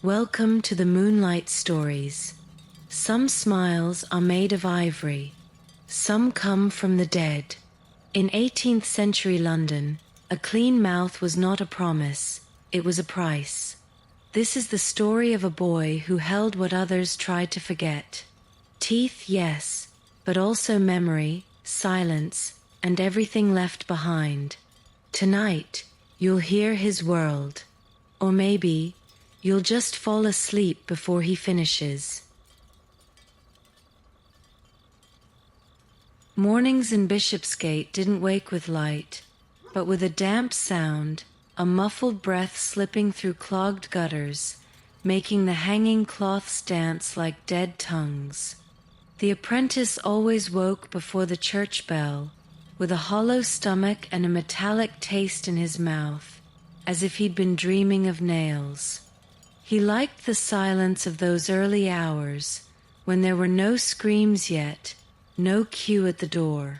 Welcome to the Moonlight Stories. Some smiles are made of ivory. Some come from the dead. In 18th century London, a clean mouth was not a promise, it was a price. This is the story of a boy who held what others tried to forget. Teeth, yes, but also memory, silence, and everything left behind. Tonight, you'll hear his world. Or maybe, you'll just fall asleep before he finishes. Mornings in Bishopsgate didn't wake with light, but with a damp sound, a muffled breath slipping through clogged gutters, making the hanging cloths dance like dead tongues. The apprentice always woke before the church bell, with a hollow stomach and a metallic taste in his mouth, as if he'd been dreaming of nails. He liked the silence of those early hours, when there were no screams yet, no queue at the door,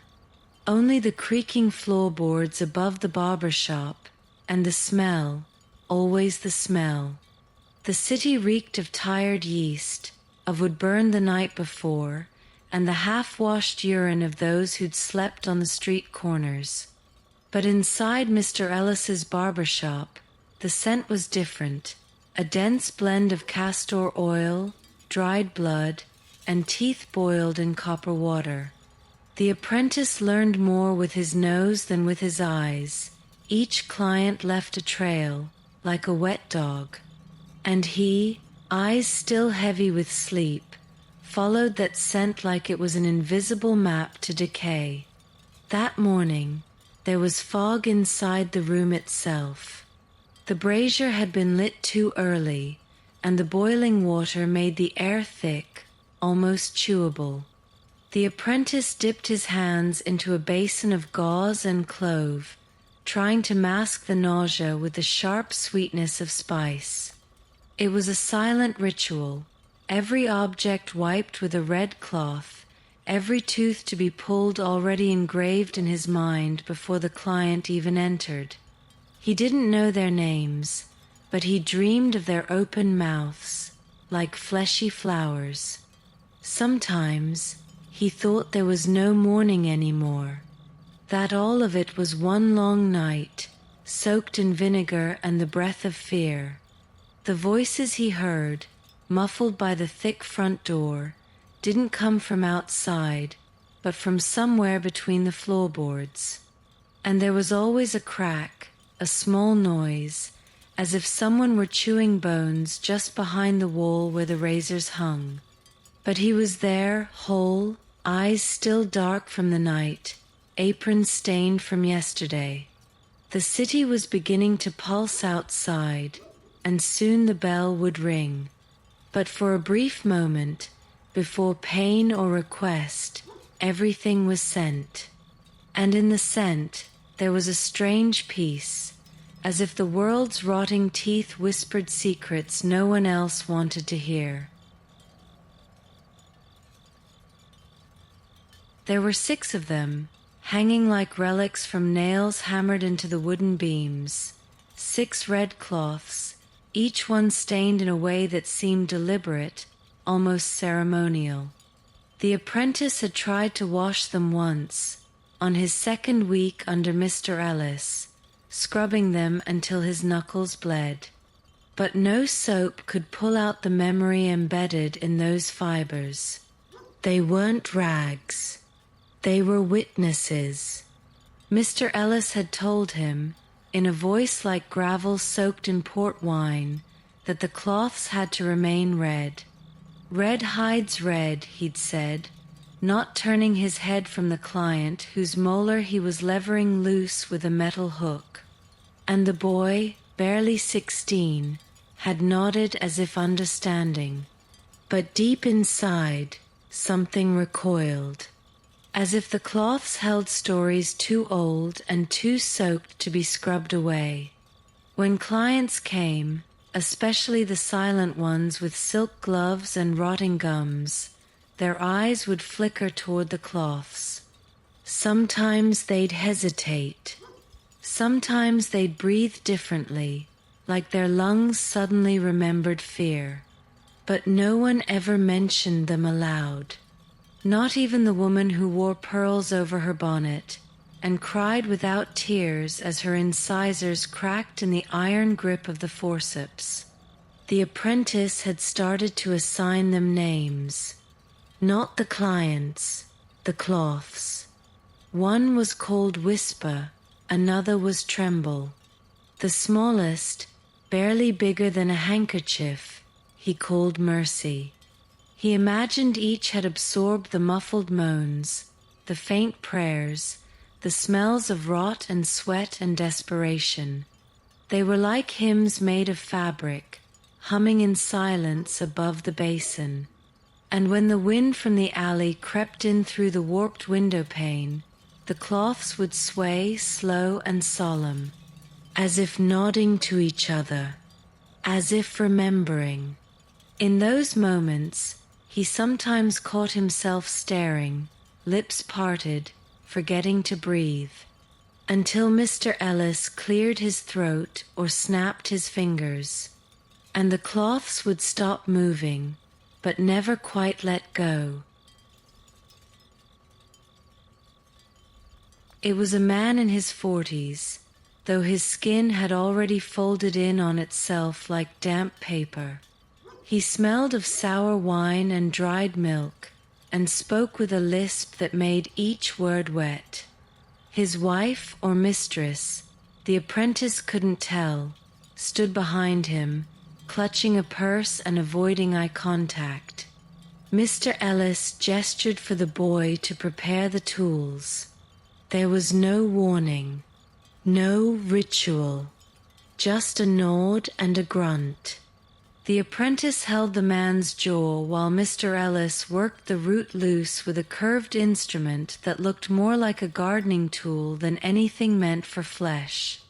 only the creaking floorboards above the barber shop, and the smell, always the smell. The city reeked of tired yeast, of wood burned the night before, and the half-washed urine of those who'd slept on the street corners. But inside Mr. Ellis's barber shop, the scent was different, a dense blend of castor oil, dried blood, and teeth boiled in copper water. The apprentice learned more with his nose than with his eyes. Each client left a trail, like a wet dog, and he, eyes still heavy with sleep, followed that scent like it was an invisible map to decay. That morning, there was fog inside the room itself. The brazier had been lit too early, and the boiling water made the air thick, almost chewable. The apprentice dipped his hands into a basin of gauze and clove, trying to mask the nausea with the sharp sweetness of spice. It was a silent ritual, every object wiped with a red cloth, every tooth to be pulled already engraved in his mind before the client even entered. He didn't know their names, but he dreamed of their open mouths, like fleshy flowers. Sometimes he thought there was no morning anymore, that all of it was one long night, soaked in vinegar and the breath of fear. The voices he heard, muffled by the thick front door, didn't come from outside, but from somewhere between the floorboards. And there was always a crack, a small noise, as if someone were chewing bones just behind the wall where the razors hung. But he was there, whole, eyes still dark from the night, apron stained from yesterday. The city was beginning to pulse outside, and soon the bell would ring. But for a brief moment, before pain or request, everything was scent. And in the scent, there was a strange peace, as if the world's rotting teeth whispered secrets no one else wanted to hear. There were 6 of them, hanging like relics from nails hammered into the wooden beams. 6 red cloths, each one stained in a way that seemed deliberate, almost ceremonial. The apprentice had tried to wash them once, on his second week under Mr. Ellis, scrubbing them until his knuckles bled. But no soap could pull out the memory embedded in those fibers. They weren't rags. They were witnesses. Mr. Ellis had told him, in a voice like gravel soaked in port wine, that the cloths had to remain red. Red hides red, he'd said, not turning his head from the client whose molar he was levering loose with a metal hook. And the boy, barely 16, had nodded as if understanding. But deep inside, something recoiled, as if the cloths held stories too old and too soaked to be scrubbed away. When clients came, especially the silent ones with silk gloves and rotting gums, their eyes would flicker toward the cloths. Sometimes they'd hesitate. Sometimes they'd breathe differently, like their lungs suddenly remembered fear. But no one ever mentioned them aloud. Not even the woman who wore pearls over her bonnet and cried without tears as her incisors cracked in the iron grip of the forceps. The apprentice had started to assign them names. Not the clients, the cloths. One was called Whisper, another was Tremble. The smallest, barely bigger than a handkerchief, he called Mercy. He imagined each had absorbed the muffled moans, the faint prayers, the smells of rot and sweat and desperation. They were like hymns made of fabric, humming in silence above the basin. And when the wind from the alley crept in through the warped window pane, the cloths would sway slow and solemn, as if nodding to each other, as if remembering. In those moments, he sometimes caught himself staring, lips parted, forgetting to breathe, until Mr. Ellis cleared his throat or snapped his fingers, and the cloths would stop moving, but never quite let go. It was a man in his 40s, though his skin had already folded in on itself like damp paper. He smelled of sour wine and dried milk, and spoke with a lisp that made each word wet. His wife or mistress, the apprentice couldn't tell, stood behind him, clutching a purse and avoiding eye contact. Mr. Ellis gestured for the boy to prepare the tools. There was no warning, no ritual, just a nod and a grunt. The apprentice held the man's jaw while Mr. Ellis worked the root loose with a curved instrument that looked more like a gardening tool than anything meant for flesh.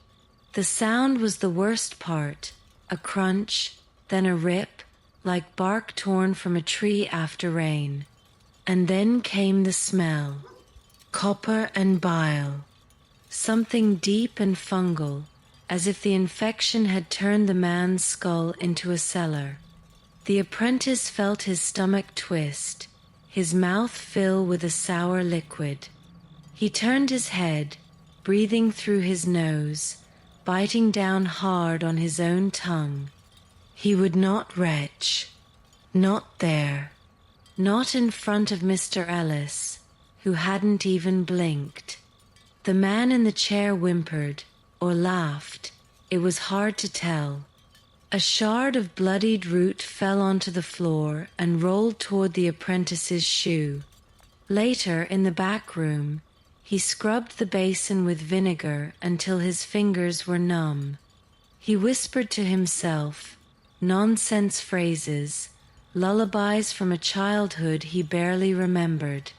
The sound was the worst part, a crunch, then a rip, like bark torn from a tree after rain. And then came the smell, copper and bile, something deep and fungal, as if the infection had turned the man's skull into a cellar. The apprentice felt his stomach twist, his mouth fill with a sour liquid. He turned his head, breathing through his nose, biting down hard on his own tongue. He would not retch. Not there. Not in front of Mr. Ellis, who hadn't even blinked. The man in the chair whimpered, or laughed. It was hard to tell. A shard of bloodied root fell onto the floor and rolled toward the apprentice's shoe. Later, in the back room, he scrubbed the basin with vinegar until his fingers were numb. He whispered to himself, nonsense phrases, lullabies from a childhood he barely remembered.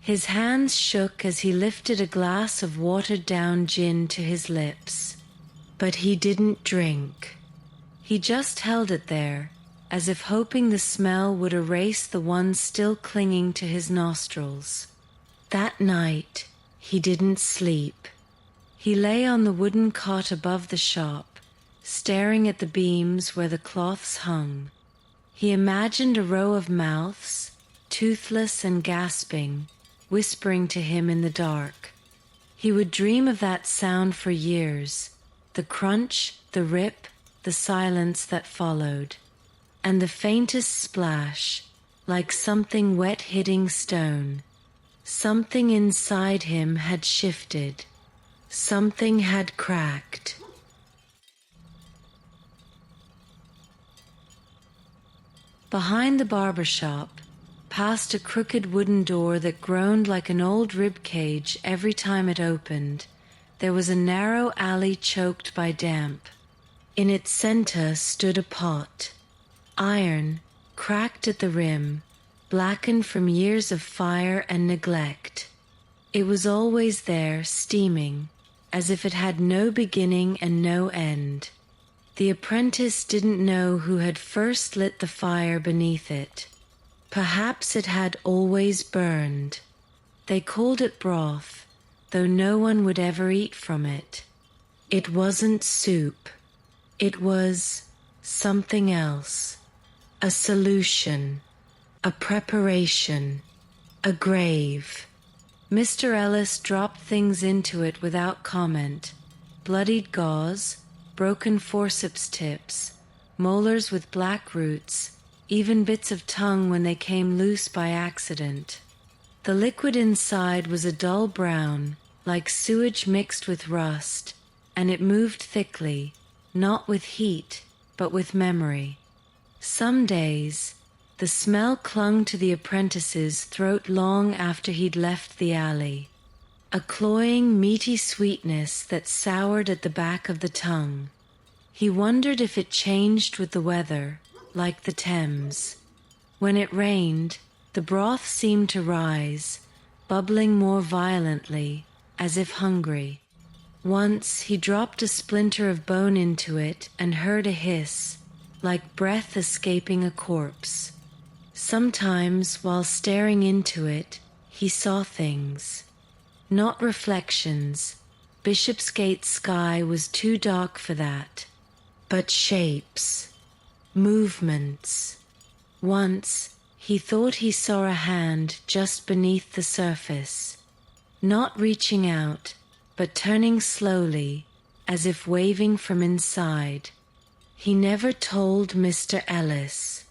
His hands shook as he lifted a glass of watered-down gin to his lips. But he didn't drink. He just held it there, as if hoping the smell would erase the one still clinging to his nostrils. That night, he didn't sleep. He lay on the wooden cot above the shop, staring at the beams where the cloths hung. He imagined a row of mouths, toothless and gasping, whispering to him in the dark. He would dream of that sound for years, the crunch, the rip, the silence that followed, and the faintest splash, like something wet hitting stone. Something inside him had shifted. Something had cracked. Behind the barber shop, past a crooked wooden door that groaned like an old rib cage every time it opened, there was a narrow alley choked by damp. In its center stood a pot, iron, cracked at the rim, blackened from years of fire and neglect. It was always there, steaming, as if it had no beginning and no end. The apprentice didn't know who had first lit the fire beneath it. Perhaps it had always burned. They called it broth, though no one would ever eat from it. It wasn't soup. It was something else. A solution, a preparation, a grave. Mr. Ellis dropped things into it without comment. Bloodied gauze, broken forceps tips, molars with black roots, even bits of tongue when they came loose by accident. The liquid inside was a dull brown, like sewage mixed with rust, and it moved thickly, not with heat, but with memory. Some days, the smell clung to the apprentice's throat long after he'd left the alley. A cloying, meaty sweetness that soured at the back of the tongue. He wondered if it changed with the weather, like the Thames. When it rained, the broth seemed to rise, bubbling more violently, as if hungry. Once he dropped a splinter of bone into it and heard a hiss, like breath escaping a corpse. Sometimes, while staring into it, he saw things. Not reflections. Bishopsgate's sky was too dark for that. But shapes. Movements. Once, he thought he saw a hand just beneath the surface. Not reaching out, but turning slowly, as if waving from inside. He never told Mr. Ellis.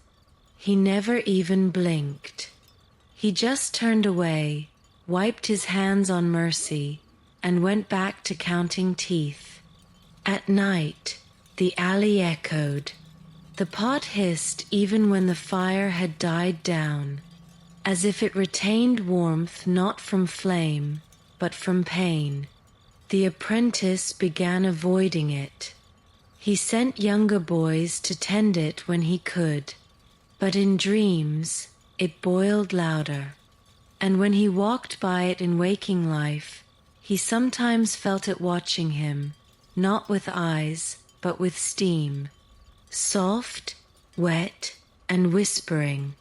He never even blinked. He just turned away, wiped his hands on Mercy, and went back to counting teeth. At night, the alley echoed. The pot hissed even when the fire had died down, as if it retained warmth not from flame, but from pain. The apprentice began avoiding it. He sent younger boys to tend it when he could, but in dreams it boiled louder. And when he walked by it in waking life, he sometimes felt it watching him, not with eyes, but with steam. Soft, wet, and whispering.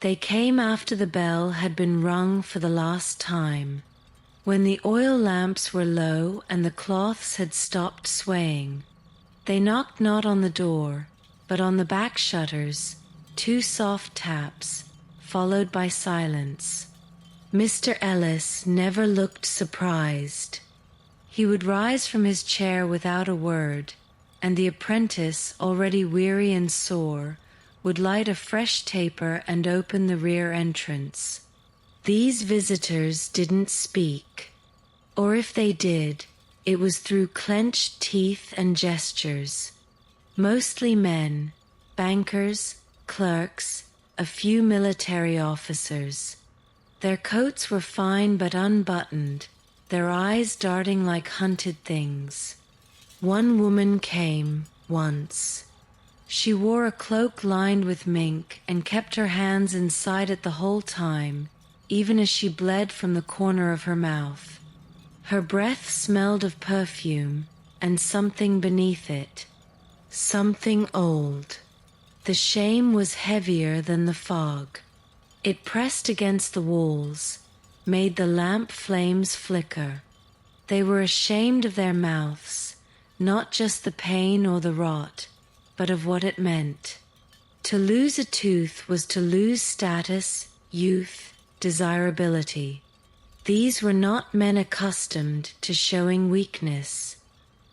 They came after the bell had been rung for the last time, when the oil lamps were low and the cloths had stopped swaying. They knocked not on the door, but on the back shutters, 2 soft taps, followed by silence. Mr. Ellis never looked surprised. He would rise from his chair without a word, and the apprentice, already weary and sore, would light a fresh taper and open the rear entrance. These visitors didn't speak, or if they did, it was through clenched teeth and gestures. Mostly men, bankers, clerks, a few military officers. Their coats were fine but unbuttoned, their eyes darting like hunted things. One woman came, once. She wore a cloak lined with mink and kept her hands inside it the whole time, even as she bled from the corner of her mouth. Her breath smelled of perfume and something beneath it. Something old. The shame was heavier than the fog. It pressed against the walls, made the lamp flames flicker. They were ashamed of their mouths, not just the pain or the rot, but of what it meant. To lose a tooth was to lose status, youth, desirability. These were not men accustomed to showing weakness.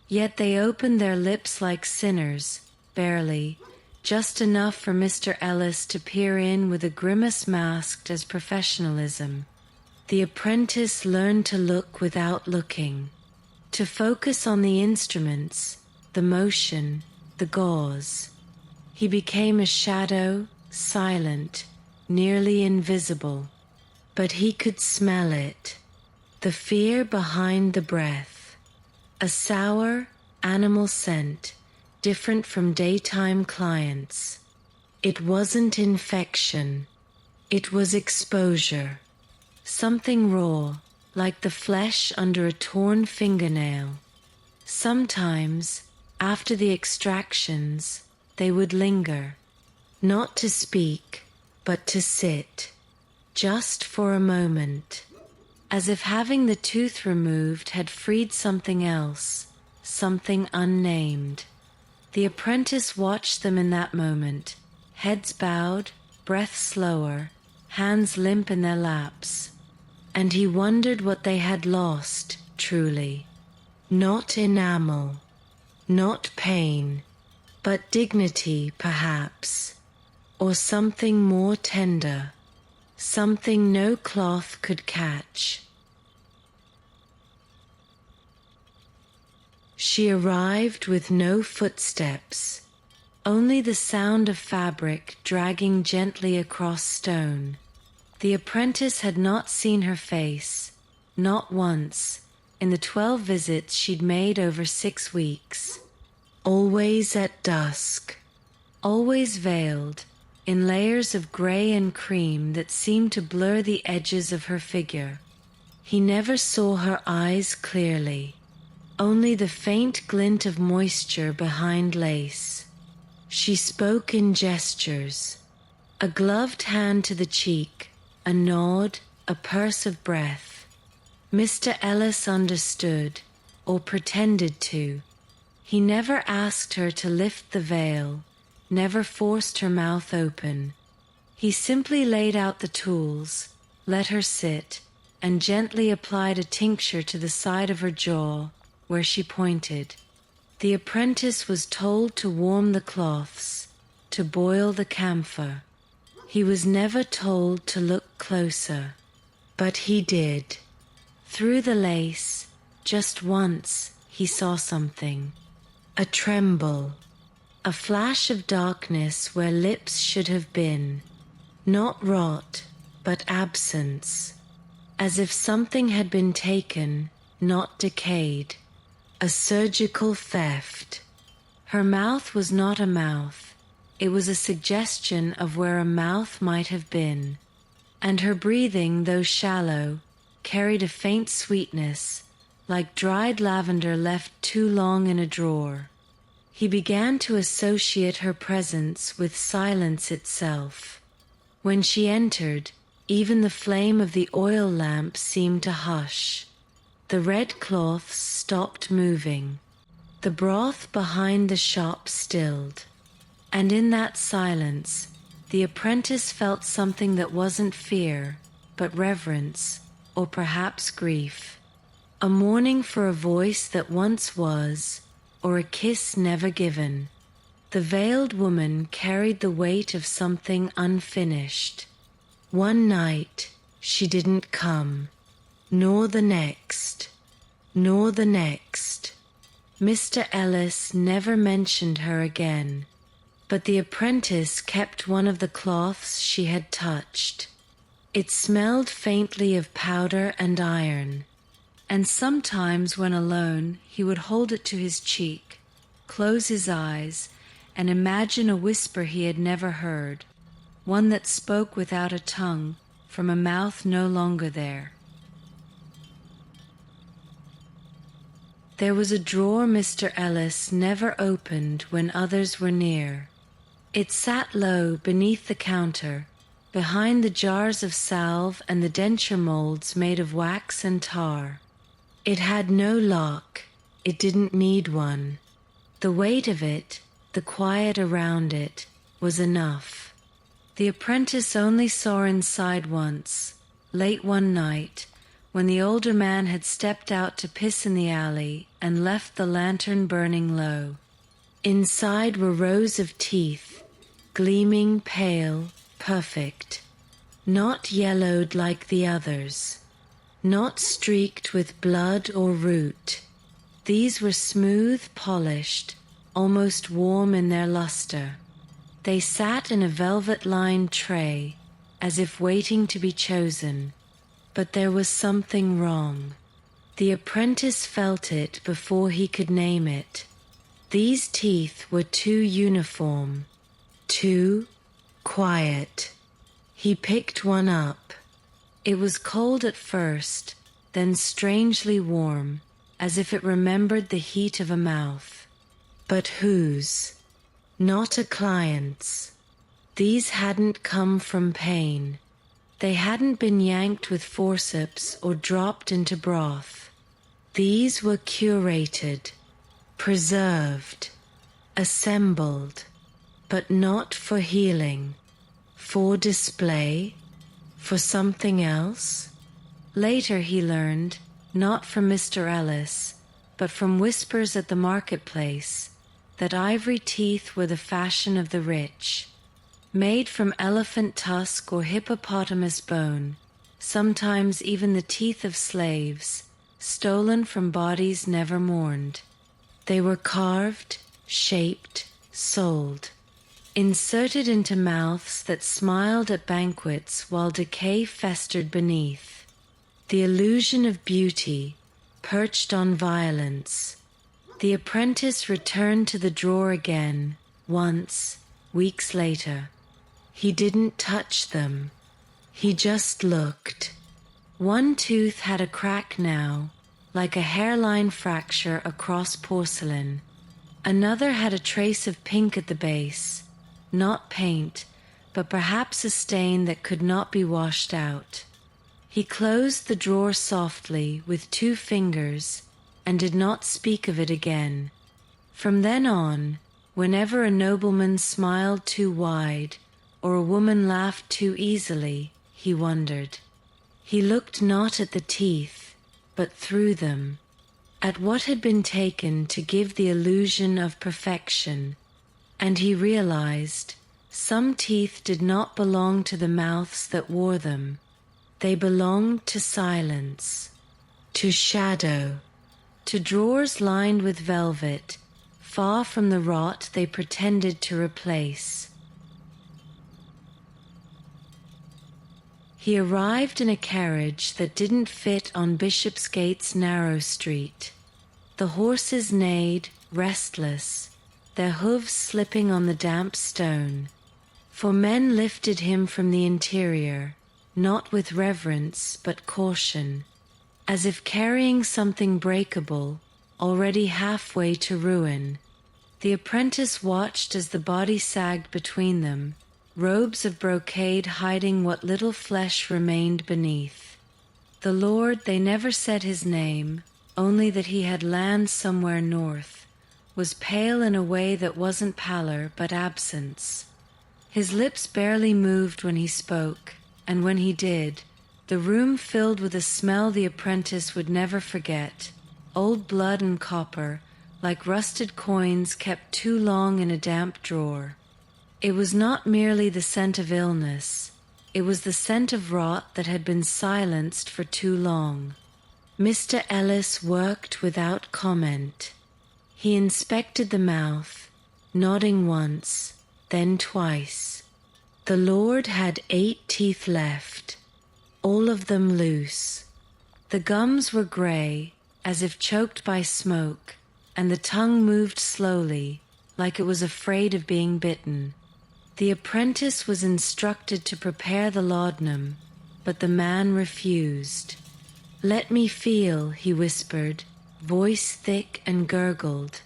Yet they opened their lips like sinners, barely, just enough for Mr. Ellis to peer in with a grimace masked as professionalism. The apprentice learned to look without looking, to focus on the instruments, the motion, the gauze. He became a shadow, silent, nearly invisible. But he could smell it, the fear behind the breath. A sour, animal scent, different from daytime clients. It wasn't infection. It was exposure. Something raw, like the flesh under a torn fingernail. Sometimes, after the extractions, they would linger, not to speak, but to sit, just for a moment. as if having the tooth removed had freed something else, something unnamed. The apprentice watched them in that moment, heads bowed, breath slower, hands limp in their laps. And he wondered what they had lost, truly. Not enamel, not pain, but dignity, perhaps, or something more tender, something no cloth could catch. She arrived with no footsteps, only the sound of fabric dragging gently across stone. The apprentice had not seen her face, not once, in the 12 visits she'd made over 6 weeks. Always at dusk, always veiled, in layers of gray and cream that seemed to blur the edges of her figure. He never saw her eyes clearly, only the faint glint of moisture behind lace. She spoke in gestures, a gloved hand to the cheek, a nod, a purse of breath. Mr. Ellis understood, or pretended to. He never asked her to lift the veil, never forced her mouth open. He simply laid out the tools, let her sit, and gently applied a tincture to the side of her jaw, where she pointed. The apprentice was told to warm the cloths, to boil the camphor. He was never told to look closer, but he did. Through the lace, just once, he saw something. A tremble, a flash of darkness where lips should have been. Not rot, but absence, as if something had been taken, not decayed. A surgical theft. Her mouth was not a mouth. It was a suggestion of where a mouth might have been. And her breathing, though shallow, carried a faint sweetness, like dried lavender left too long in a drawer. He began to associate her presence with silence itself. When she entered, even the flame of the oil lamp seemed to hush. The red cloths stopped moving. The broth behind the shop stilled. And in that silence, the apprentice felt something that wasn't fear, but reverence, or perhaps grief. A mourning for a voice that once was, or a kiss never given. The veiled woman carried the weight of something unfinished. One night, she didn't come. Nor the next, nor the next. Mr. Ellis never mentioned her again, but the apprentice kept one of the cloths she had touched. It smelled faintly of powder and iron, and sometimes when alone he would hold it to his cheek, close his eyes, and imagine a whisper he had never heard, one that spoke without a tongue from a mouth no longer there. There was a drawer Mr. Ellis never opened when others were near. It sat low beneath the counter, behind the jars of salve and the denture molds made of wax and tar. It had no lock. It didn't need one. The weight of it, the quiet around it, was enough. The apprentice only saw inside once, late one night, when the older man had stepped out to piss in the alley and left the lantern burning low. Inside were rows of teeth, gleaming, pale, perfect, not yellowed like the others, not streaked with blood or root. These were smooth, polished, almost warm in their luster. They sat in a velvet-lined tray, as if waiting to be chosen. But there was something wrong. The apprentice felt it before he could name it. These teeth were too uniform, too quiet. He picked one up. It was cold at first, then strangely warm, as if it remembered the heat of a mouth. But whose? Not a client's. These hadn't come from pain. They hadn't been yanked with forceps or dropped into broth. These were curated, preserved, assembled, but not for healing, for display, for something else. Later he learned, not from Mr. Ellis, but from whispers at the marketplace, that ivory teeth were the fashion of the rich, made from elephant tusk or hippopotamus bone, sometimes even the teeth of slaves, stolen from bodies never mourned. They were carved, shaped, sold, inserted into mouths that smiled at banquets while decay festered beneath. The illusion of beauty perched on violence. The apprentice returned to the drawer again, once, weeks later. He didn't touch them. He just looked. One tooth had a crack now, like a hairline fracture across porcelain. Another had a trace of pink at the base, not paint, but perhaps a stain that could not be washed out. He closed the drawer softly with 2 fingers and did not speak of it again. From then on, whenever a nobleman smiled too wide or a woman laughed too easily, he wondered. He looked not at the teeth, but through them, at what had been taken to give the illusion of perfection, and he realized some teeth did not belong to the mouths that wore them. They belonged to silence, to shadow, to drawers lined with velvet, far from the rot they pretended to replace. He arrived in a carriage that didn't fit on Bishopsgate's narrow street. The horses neighed, restless, their hooves slipping on the damp stone. 4 men lifted him from the interior, not with reverence but caution, as if carrying something breakable, already halfway to ruin. The apprentice watched as the body sagged between them, robes of brocade hiding what little flesh remained beneath. The Lord, they never said his name, only that he had land somewhere north, was pale in a way that wasn't pallor but absence. His lips barely moved when he spoke, and when he did, the room filled with a smell the apprentice would never forget, old blood and copper, like rusted coins kept too long in a damp drawer. It was not merely the scent of illness, it was the scent of rot that had been silenced for too long. Mr. Ellis worked without comment. He inspected the mouth, nodding once, then twice. The Lord had 8 teeth left, all of them loose. The gums were grey, as if choked by smoke, and the tongue moved slowly, like it was afraid of being bitten. The apprentice was instructed to prepare the laudanum, but the man refused. "Let me feel," he whispered, voice thick and gurgled.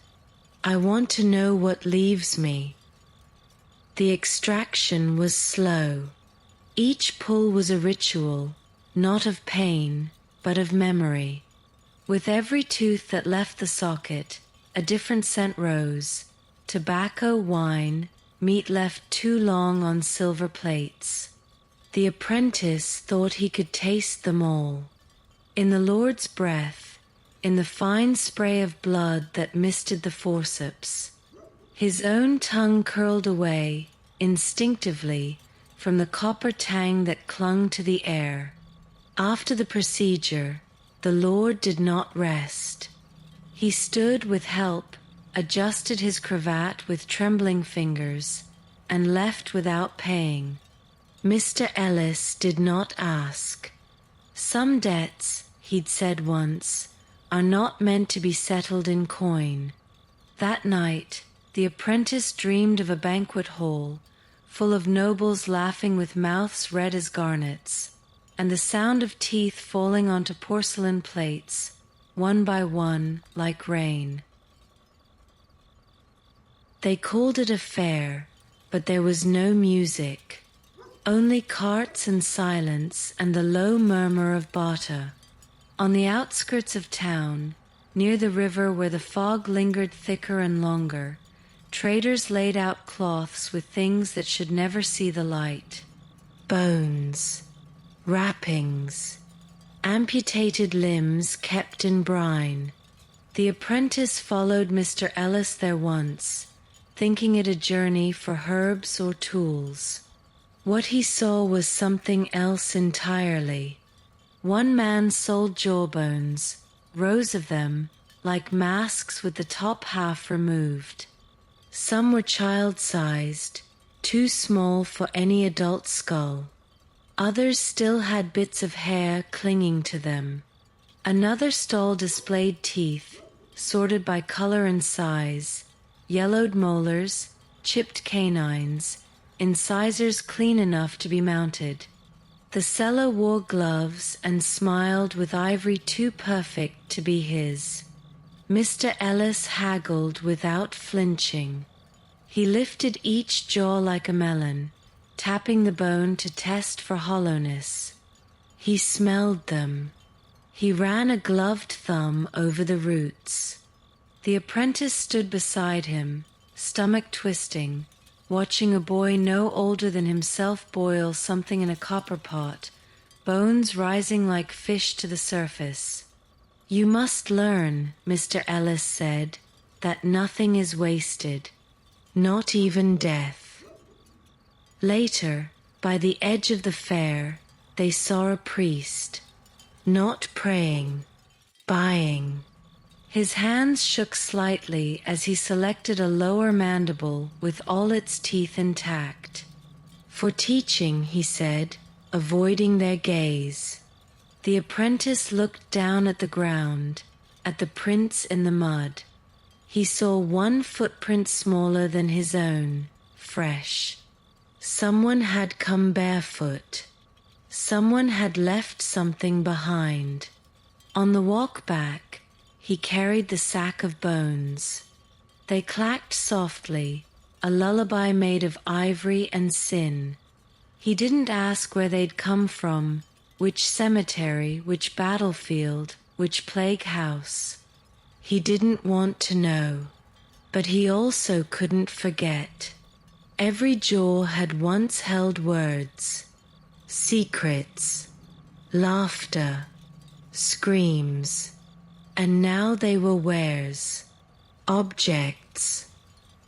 "I want to know what leaves me." The extraction was slow. Each pull was a ritual, not of pain, but of memory. With every tooth that left the socket, a different scent rose: tobacco, wine, meat left too long on silver plates. The apprentice thought he could taste them all. In the Lord's breath, in the fine spray of blood that misted the forceps. His own tongue curled away, instinctively, from the copper tang that clung to the air. After the procedure, the Lord did not rest. He stood with help, adjusted his cravat with trembling fingers, and left without paying. Mr. Ellis did not ask. Some debts, he'd said once, are not meant to be settled in coin. That night, the apprentice dreamed of a banquet hall, full of nobles laughing with mouths red as garnets, and the sound of teeth falling onto porcelain plates, one by one, like rain. They called it a fair, but there was no music. Only carts and silence and the low murmur of barter. On the outskirts of town, near the river where the fog lingered thicker and longer, traders laid out cloths with things that should never see the light. Bones, wrappings, amputated limbs kept in brine. The apprentice followed Mr. Ellis there once, thinking it a journey for herbs or tools. What he saw was something else entirely. One man sold jawbones, rows of them, like masks with the top half removed. Some were child-sized, too small for any adult skull. Others still had bits of hair clinging to them. Another stall displayed teeth, sorted by color and size, yellowed molars, chipped canines, incisors clean enough to be mounted. The seller wore gloves and smiled with ivory too perfect to be his. Mr. Ellis haggled without flinching. He lifted each jaw like a melon, tapping the bone to test for hollowness. He smelled them. He ran a gloved thumb over the roots. The apprentice stood beside him, stomach twisting, watching a boy no older than himself boil something in a copper pot, bones rising like fish to the surface. "You must learn," Mr. Ellis said, "that nothing is wasted, not even death." Later, by the edge of the fair, they saw a priest, not praying, buying. His hands shook slightly as he selected a lower mandible with all its teeth intact. "For teaching," he said, avoiding their gaze. The apprentice looked down at the ground, at the prints in the mud. He saw one footprint smaller than his own, fresh. Someone had come barefoot. Someone had left something behind. On the walk back, he carried the sack of bones. They clacked softly, a lullaby made of ivory and sin. He didn't ask where they'd come from, which cemetery, which battlefield, which plague house. He didn't want to know, but he also couldn't forget. Every jaw had once held words, secrets, laughter, screams. And now they were wares, objects,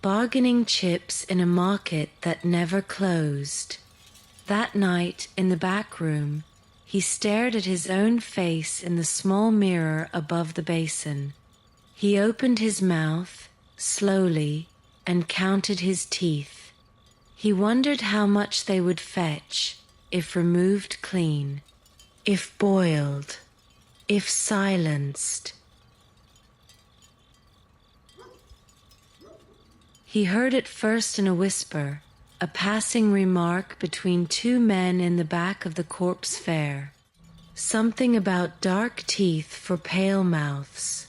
bargaining chips in a market that never closed. That night, in the back room, he stared at his own face in the small mirror above the basin. He opened his mouth, slowly, and counted his teeth. He wondered how much they would fetch, if removed clean, if boiled, if silenced. He heard it first in a whisper, a passing remark between two men in the back of the corpse fair. Something about dark teeth for pale mouths.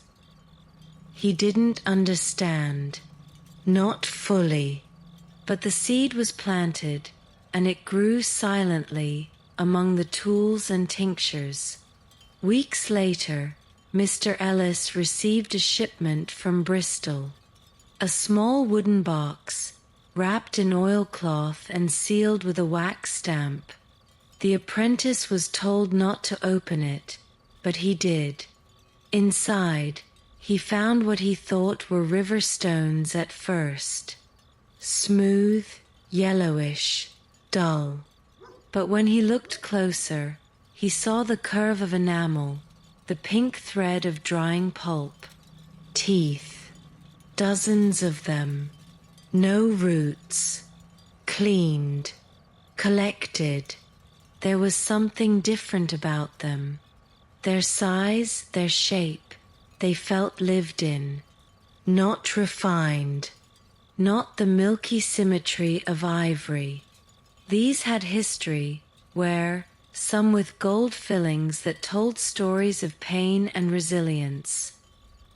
He didn't understand, not fully, but the seed was planted, and it grew silently among the tools and tinctures. Weeks later, Mr. Ellis received a shipment from Bristol. A small wooden box, wrapped in oilcloth and sealed with a wax stamp. The apprentice was told not to open it, but he did. Inside, he found what he thought were river stones at first. Smooth, yellowish, dull. But when he looked closer, he saw the curve of enamel, the pink thread of drying pulp. Teeth. Dozens of them, no roots, cleaned, collected. There was something different about them. Their size, their shape, they felt lived in, not refined, not the milky symmetry of ivory. These had history, where, some with gold fillings that told stories of pain and resilience.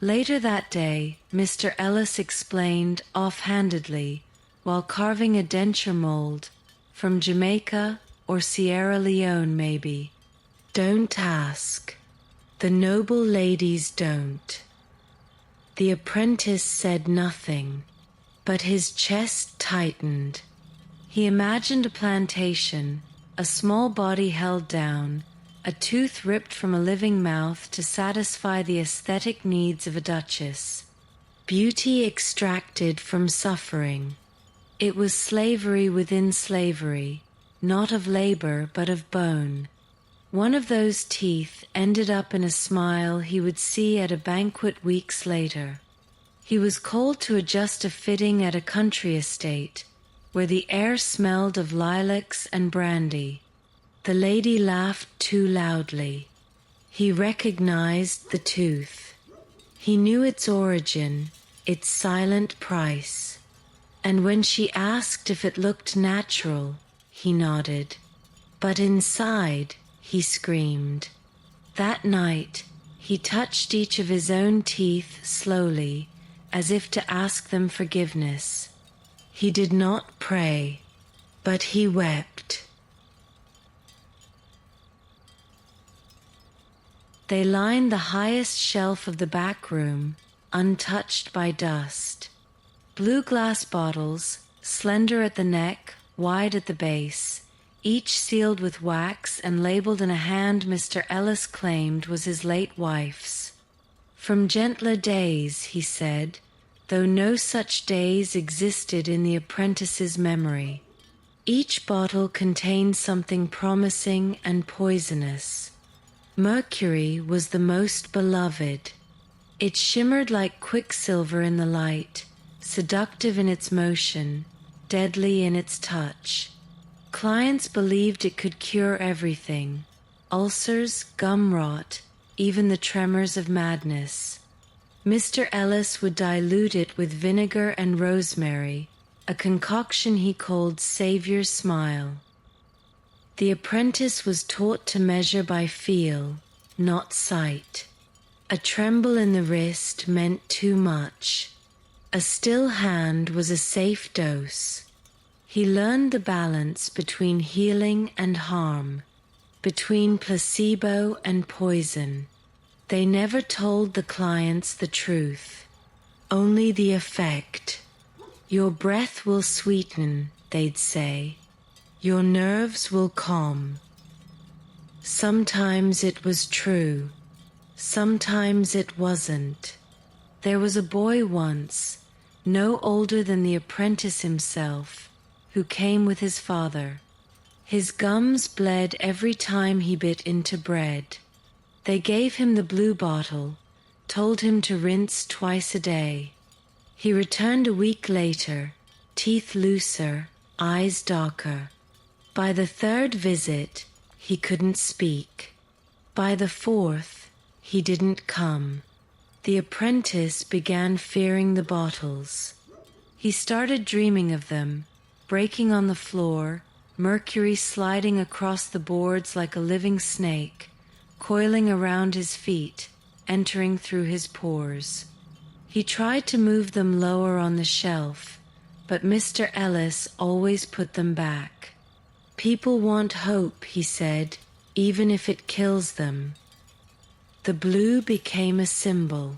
Later that day, Mr. Ellis explained offhandedly, while carving a denture mold, from Jamaica, or Sierra Leone maybe. Don't ask. The noble ladies don't. The apprentice said nothing, but his chest tightened. He imagined a plantation, a small body held down, a tooth ripped from a living mouth to satisfy the aesthetic needs of a duchess. Beauty extracted from suffering. It was slavery within slavery, not of labor but of bone. One of those teeth ended up in a smile he would see at a banquet weeks later. He was called to adjust a fitting at a country estate, where the air smelled of lilacs and brandy. The lady laughed too loudly. He recognized the tooth. He knew its origin, its silent price. And when she asked if it looked natural, he nodded. But inside, he screamed. That night, he touched each of his own teeth slowly, as if to ask them forgiveness. He did not pray, but he wept. They lined the highest shelf of the back room, untouched by dust. Blue glass bottles, slender at the neck, wide at the base, each sealed with wax and labeled in a hand Mr. Ellis claimed was his late wife's. From gentler days, he said, though no such days existed in the apprentice's memory. Each bottle contained something promising and poisonous. Mercury was the most beloved. It shimmered like quicksilver in the light, seductive in its motion, deadly in its touch. Clients believed it could cure everything: ulcers, gum rot, even the tremors of madness. Mr. Ellis would dilute it with vinegar and rosemary, a concoction he called Savior's Smile. The apprentice was taught to measure by feel, not sight. A tremble in the wrist meant too much. A still hand was a safe dose. He learned the balance between healing and harm, between placebo and poison. They never told the clients the truth, only the effect. Your breath will sweeten, they'd say. Your nerves will calm. Sometimes it was true. Sometimes it wasn't. There was a boy once, no older than the apprentice himself, who came with his father. His gums bled every time he bit into bread. They gave him the blue bottle, told him to rinse twice a day. He returned a week later, teeth looser, eyes darker. By the third visit, he couldn't speak. By the fourth, he didn't come. The apprentice began fearing the bottles. He started dreaming of them, breaking on the floor, mercury sliding across the boards like a living snake, coiling around his feet, entering through his pores. He tried to move them lower on the shelf, but Mr. Ellis always put them back. People want hope, he said, even if it kills them. The blue became a symbol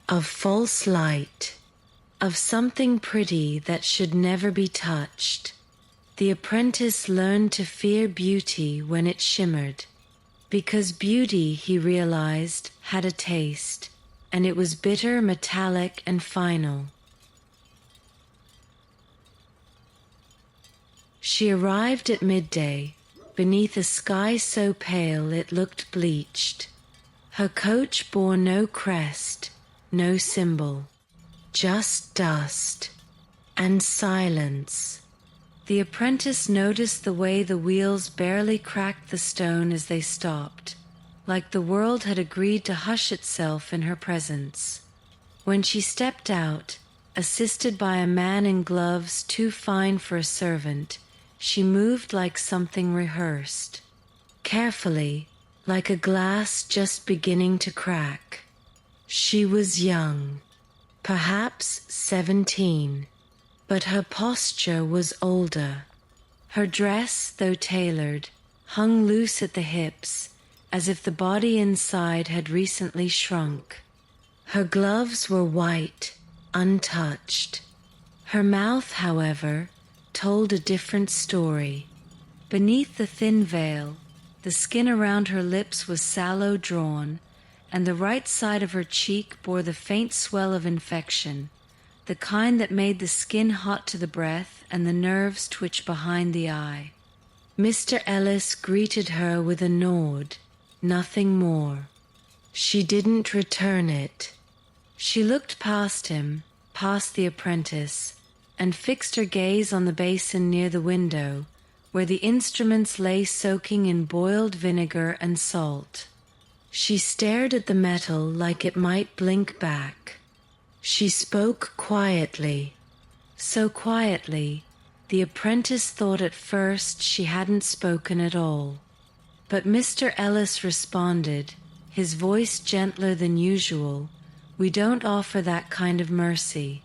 of false light, of something pretty that should never be touched. The apprentice learned to fear beauty when it shimmered, because beauty, he realized, had a taste, and it was bitter, metallic, and final. She arrived at midday, beneath a sky so pale it looked bleached. Her coach bore no crest, no symbol, just dust and silence. The apprentice noticed the way the wheels barely cracked the stone as they stopped, like the world had agreed to hush itself in her presence. When she stepped out, assisted by a man in gloves too fine for a servant, she moved like something rehearsed, carefully, like a glass just beginning to crack. She was young, perhaps 17, but her posture was older. Her dress, though tailored, hung loose at the hips, as if the body inside had recently shrunk. Her gloves were white, untouched. Her mouth, however, told a different story. Beneath the thin veil, the skin around her lips was sallow drawn, and the right side of her cheek bore the faint swell of infection, the kind that made the skin hot to the breath and the nerves twitch behind the eye. Mr. Ellis greeted her with a nod, nothing more. She didn't return it. She looked past him, past the apprentice, and fixed her gaze on the basin near the window, where the instruments lay soaking in boiled vinegar and salt. She stared at the metal like it might blink back. She spoke quietly, so quietly, the apprentice thought at first she hadn't spoken at all. But Mr. Ellis responded, his voice gentler than usual, "We don't offer that kind of mercy.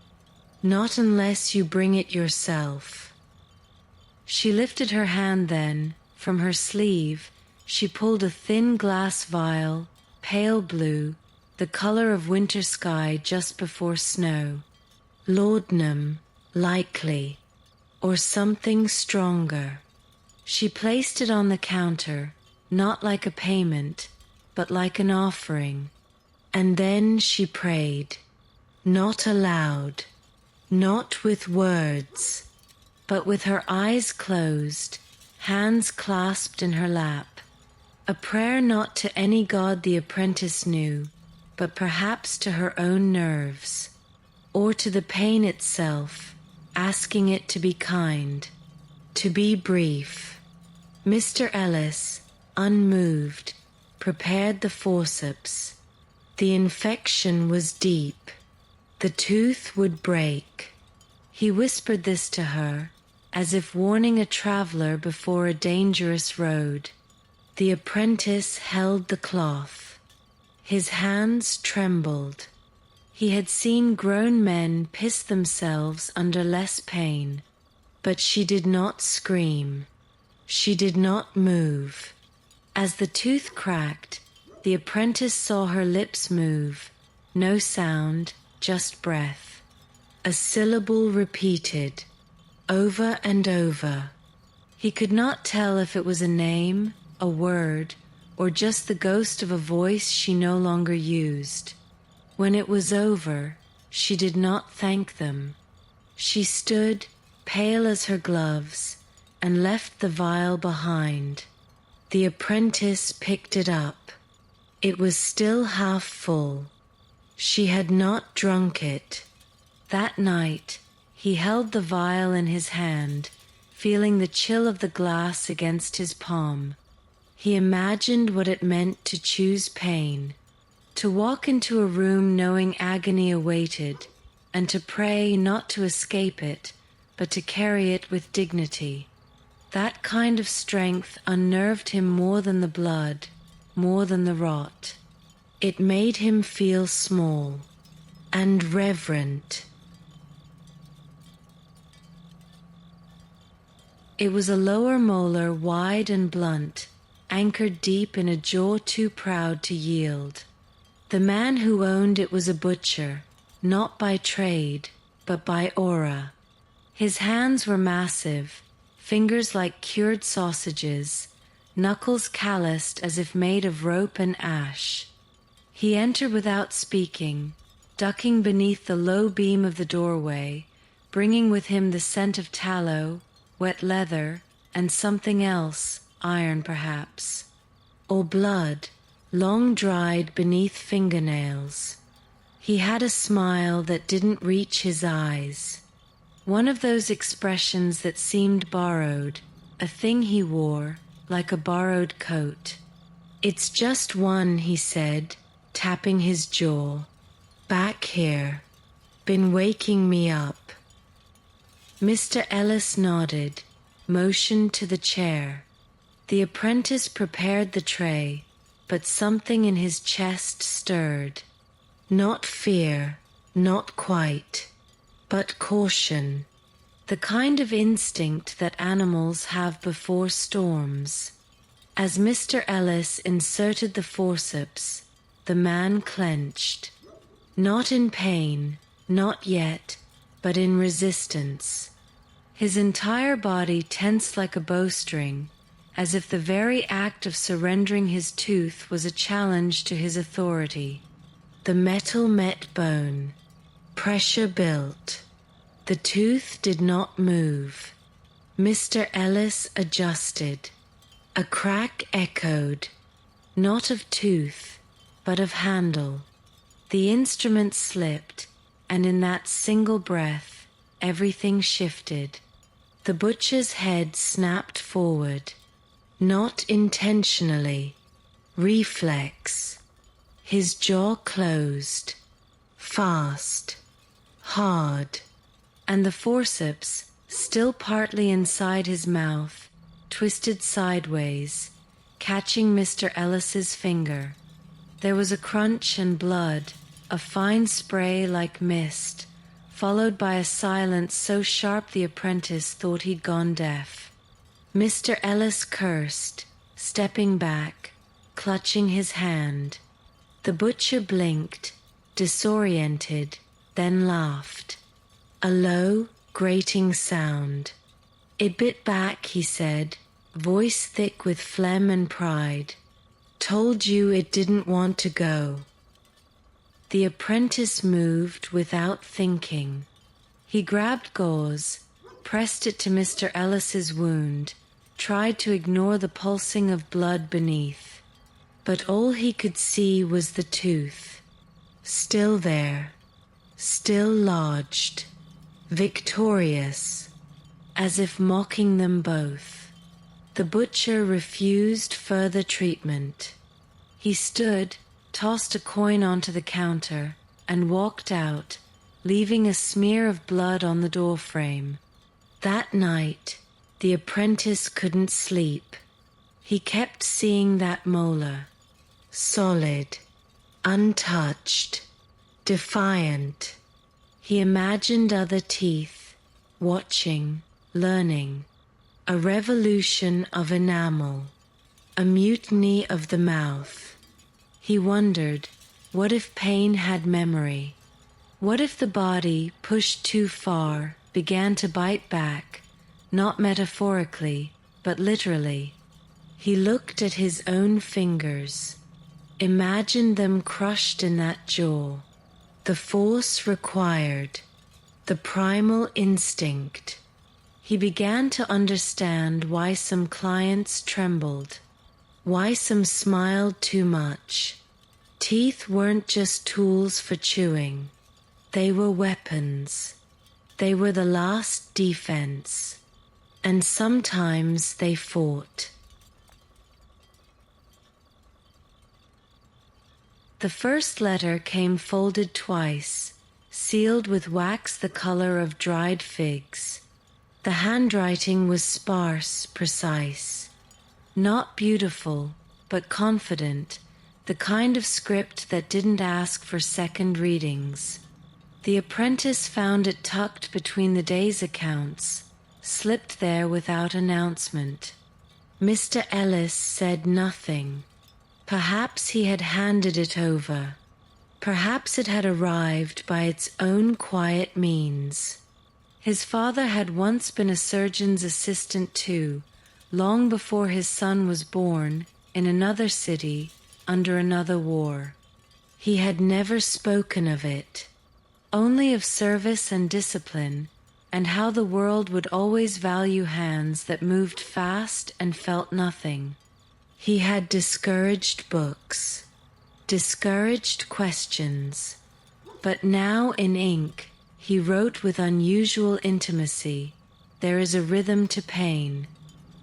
Not unless you bring it yourself." She lifted her hand then. From her sleeve, she pulled a thin glass vial, pale blue, the color of winter sky just before snow. Laudanum, likely, or something stronger. She placed it on the counter, not like a payment, but like an offering. And then she prayed, not aloud, not with words, but with her eyes closed, hands clasped in her lap. A prayer not to any god the apprentice knew, but perhaps to her own nerves, or to the pain itself, asking it to be kind, to be brief. Mr. Ellis, unmoved, prepared the forceps. The infection was deep. The tooth would break. He whispered this to her, as if warning a traveler before a dangerous road. The apprentice held the cloth. His hands trembled. He had seen grown men piss themselves under less pain, but she did not scream. She did not move. As the tooth cracked, the apprentice saw her lips move. No sound, just breath. A syllable repeated, over and over. He could not tell if it was a name, a word, or just the ghost of a voice she no longer used. When it was over, she did not thank them. She stood, pale as her gloves, and left the vial behind. The apprentice picked it up. It was still half full. She had not drunk it. That night, he held the vial in his hand, feeling the chill of the glass against his palm. He imagined what it meant to choose pain, to walk into a room knowing agony awaited, and to pray not to escape it, but to carry it with dignity. That kind of strength unnerved him more than the blood, more than the rot. It made him feel small and reverent. It was a lower molar, wide and blunt, anchored deep in a jaw too proud to yield. The man who owned it was a butcher, not by trade, but by aura. His hands were massive, fingers like cured sausages, knuckles calloused as if made of rope and ash. He entered without speaking, ducking beneath the low beam of the doorway, bringing with him the scent of tallow, wet leather, and something else, iron perhaps, or blood, long dried beneath fingernails. He had a smile that didn't reach his eyes, one of those expressions that seemed borrowed, a thing he wore, like a borrowed coat. "It's just one," he said, tapping his jaw. "Back here. Been waking me up." Mr. Ellis nodded, motioned to the chair. The apprentice prepared the tray, but something in his chest stirred. Not fear, not quite, but caution. the kind of instinct that animals have before storms. As Mr. Ellis inserted the forceps, the man clenched. Not in pain, not yet, but in resistance. His entire body tensed like a bowstring, as if the very act of surrendering his tooth was a challenge to his authority. The metal met bone. Pressure built. The tooth did not move. Mr. Ellis adjusted. A crack echoed, not of tooth, but of handle. The instrument slipped, and in that single breath, everything shifted. The butcher's head snapped forward, not intentionally, reflex. His jaw closed, fast, hard, and the forceps, still partly inside his mouth, twisted sideways, catching Mr. Ellis's finger. There was a crunch and blood, a fine spray like mist, followed by a silence so sharp the apprentice thought he'd gone deaf. Mr. Ellis cursed, stepping back, clutching his hand. The butcher blinked, disoriented, then laughed. A low, grating sound. It bit back, he said, voice thick with phlegm and pride. Told you it didn't want to go. The apprentice moved without thinking. He grabbed gauze, pressed it to Mr. Ellis's wound, tried to ignore the pulsing of blood beneath. But all he could see was the tooth. Still there, still lodged, victorious, as if mocking them both. The butcher refused further treatment. He stood, tossed a coin onto the counter, and walked out, leaving a smear of blood on the doorframe. That night, the apprentice couldn't sleep. He kept seeing that molar, solid, untouched, defiant. He imagined other teeth, watching, learning, a revolution of enamel, a mutiny of the mouth. He wondered, what if pain had memory? What if the body, pushed too far, began to bite back, not metaphorically, but literally? He looked at his own fingers, imagined them crushed in that jaw, the force required, the primal instinct. He began to understand why some clients trembled, why some smiled too much. Teeth weren't just tools for chewing. They were weapons. They were the last defense. And sometimes they fought. The first letter came folded twice, sealed with wax the color of dried figs. The handwriting was sparse, precise. Not beautiful, but confident, the kind of script that didn't ask for second readings. The apprentice found it tucked between the day's accounts, slipped there without announcement. Mr. Ellis said nothing. Perhaps he had handed it over. Perhaps it had arrived by its own quiet means. His father had once been a surgeon's assistant too, long before his son was born, in another city, under another war. He had never spoken of it, only of service and discipline, and how the world would always value hands that moved fast and felt nothing. He had discouraged books, discouraged questions, but now in ink he wrote with unusual intimacy. There is a rhythm to pain.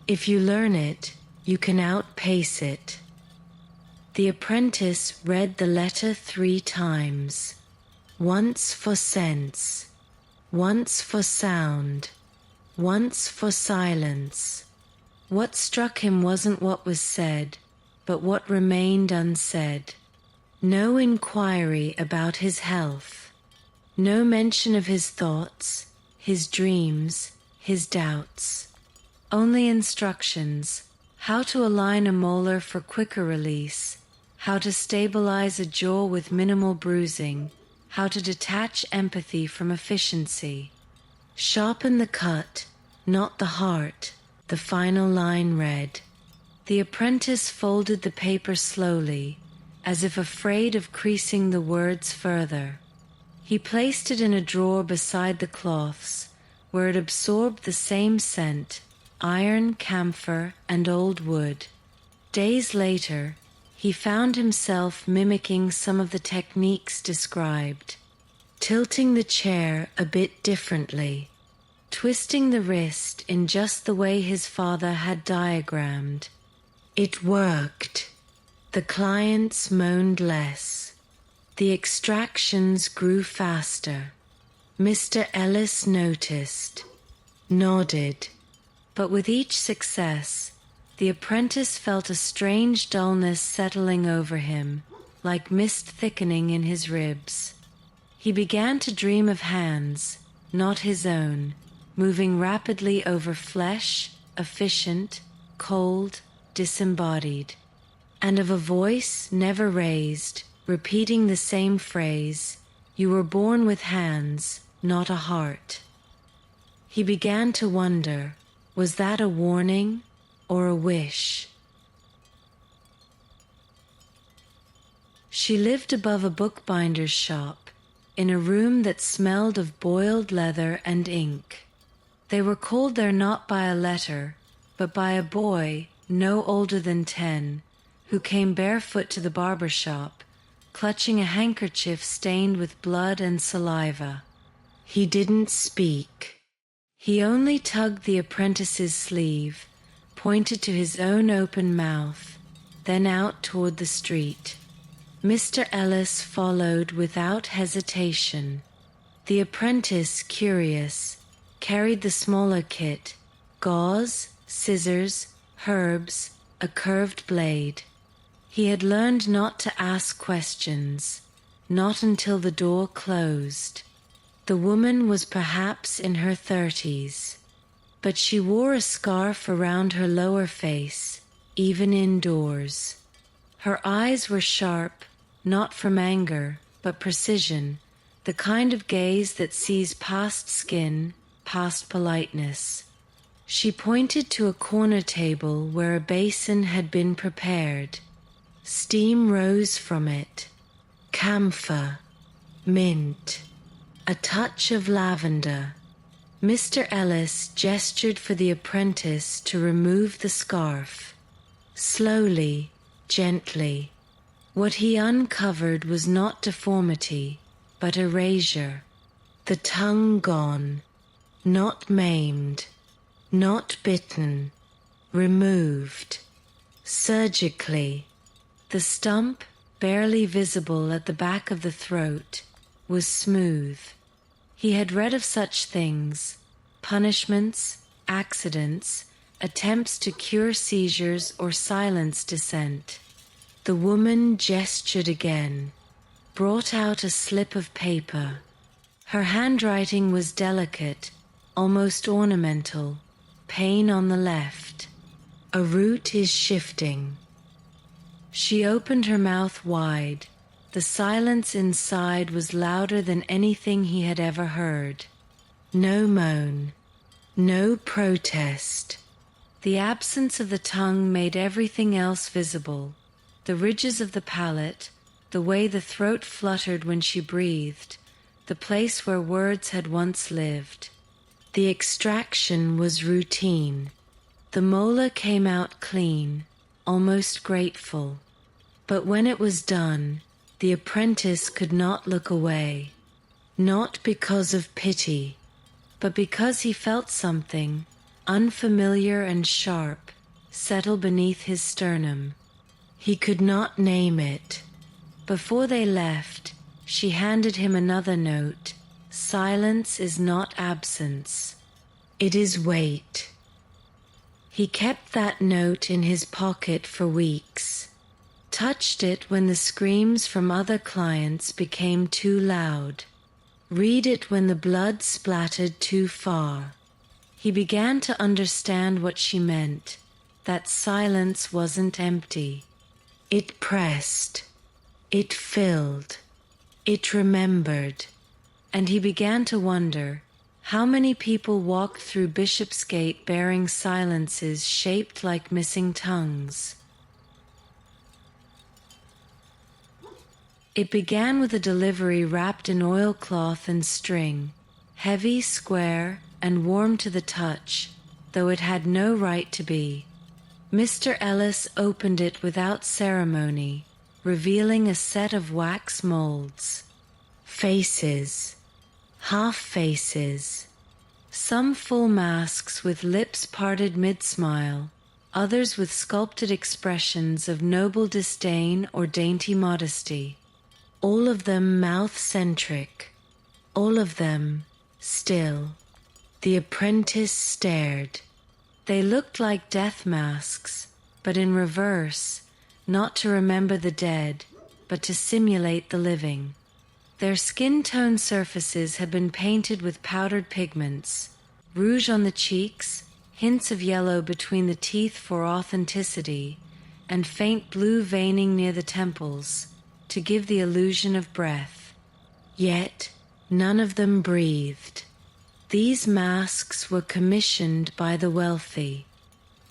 If you learn it, you can outpace it. The apprentice read the letter 3 times, once for sense, once for sound, once for silence. What struck him wasn't what was said, but what remained unsaid. No inquiry about his health, no mention of his thoughts, his dreams, his doubts. Only instructions: how to align a molar for quicker release, how to stabilize a jaw with minimal bruising, how to detach empathy from efficiency. Sharpen the cut, not the heart, the final line read. The apprentice folded the paper slowly, as if afraid of creasing the words further. He placed it in a drawer beside the cloths, where it absorbed the same scent: iron, camphor, and old wood. Days later, he found himself mimicking some of the techniques described, tilting the chair a bit differently, twisting the wrist in just the way his father had diagrammed. It worked. The clients moaned less. The extractions grew faster. Mr. Ellis noticed, nodded. But with each success, the apprentice felt a strange dullness settling over him, like mist thickening in his ribs. He began to dream of hands, not his own, moving rapidly over flesh, efficient, cold, disembodied, and of a voice never raised, repeating the same phrase: "You were born with hands, not a heart." He began to wonder, was that a warning or a wish? She lived above a bookbinder's shop, in a room that smelled of boiled leather and ink. They were called there not by a letter, but by a boy no older than 10, who came barefoot to the barber shop, clutching a handkerchief stained with blood and saliva. He didn't speak. He only tugged the apprentice's sleeve, pointed to his own open mouth, then out toward the street. Mr. Ellis followed without hesitation. The apprentice, curious, carried the smaller kit: gauze, scissors, herbs, a curved blade. He had learned not to ask questions, not until the door closed. The woman was perhaps in her 30s, but she wore a scarf around her lower face, even indoors. Her eyes were sharp, not from anger, but precision, the kind of gaze that sees past skin, past politeness. She pointed to a corner table where a basin had been prepared. Steam rose from it. Camphor, mint, a touch of lavender. Mr. Ellis gestured for the apprentice to remove the scarf. Slowly, gently. What he uncovered was not deformity, but erasure. The tongue gone, not maimed, not bitten, removed. Surgically. The stump, barely visible at the back of the throat, was smooth. He had read of such things: punishments, accidents, attempts to cure seizures or silence dissent. The woman gestured again, brought out a slip of paper. Her handwriting was delicate, almost ornamental. Pain on the left. A root is shifting. She opened her mouth wide. The silence inside was louder than anything he had ever heard. No moan. No protest. The absence of the tongue made everything else visible. The ridges of the palate, the way the throat fluttered when she breathed, the place where words had once lived. The extraction was routine. The molar came out clean, almost grateful. But when it was done, the apprentice could not look away, not because of pity, but because he felt something, unfamiliar and sharp, settle beneath his sternum. He could not name it. Before they left, she handed him another note. Silence is not absence. It is wait. He kept that note in his pocket for weeks. Touched it when the screams from other clients became too loud. Read it when the blood splattered too far. He began to understand what she meant, that silence wasn't empty. It pressed, it filled, it remembered, and he began to wonder how many people walked through Bishopsgate bearing silences shaped like missing tongues. It began with a delivery wrapped in oilcloth and string, heavy, square, and warm to the touch, though it had no right to be. Mr. Ellis opened it without ceremony, revealing a set of wax molds. Faces, half faces, some full masks with lips parted mid-smile, others with sculpted expressions of noble disdain or dainty modesty. All of them mouth-centric, all of them still. The apprentice stared. They looked like death masks, but in reverse, not to remember the dead, but to simulate the living. Their skin-tone surfaces had been painted with powdered pigments, rouge on the cheeks, hints of yellow between the teeth for authenticity, and faint blue veining near the temples, to give the illusion of breath. Yet none of them breathed. These masks were commissioned by the wealthy,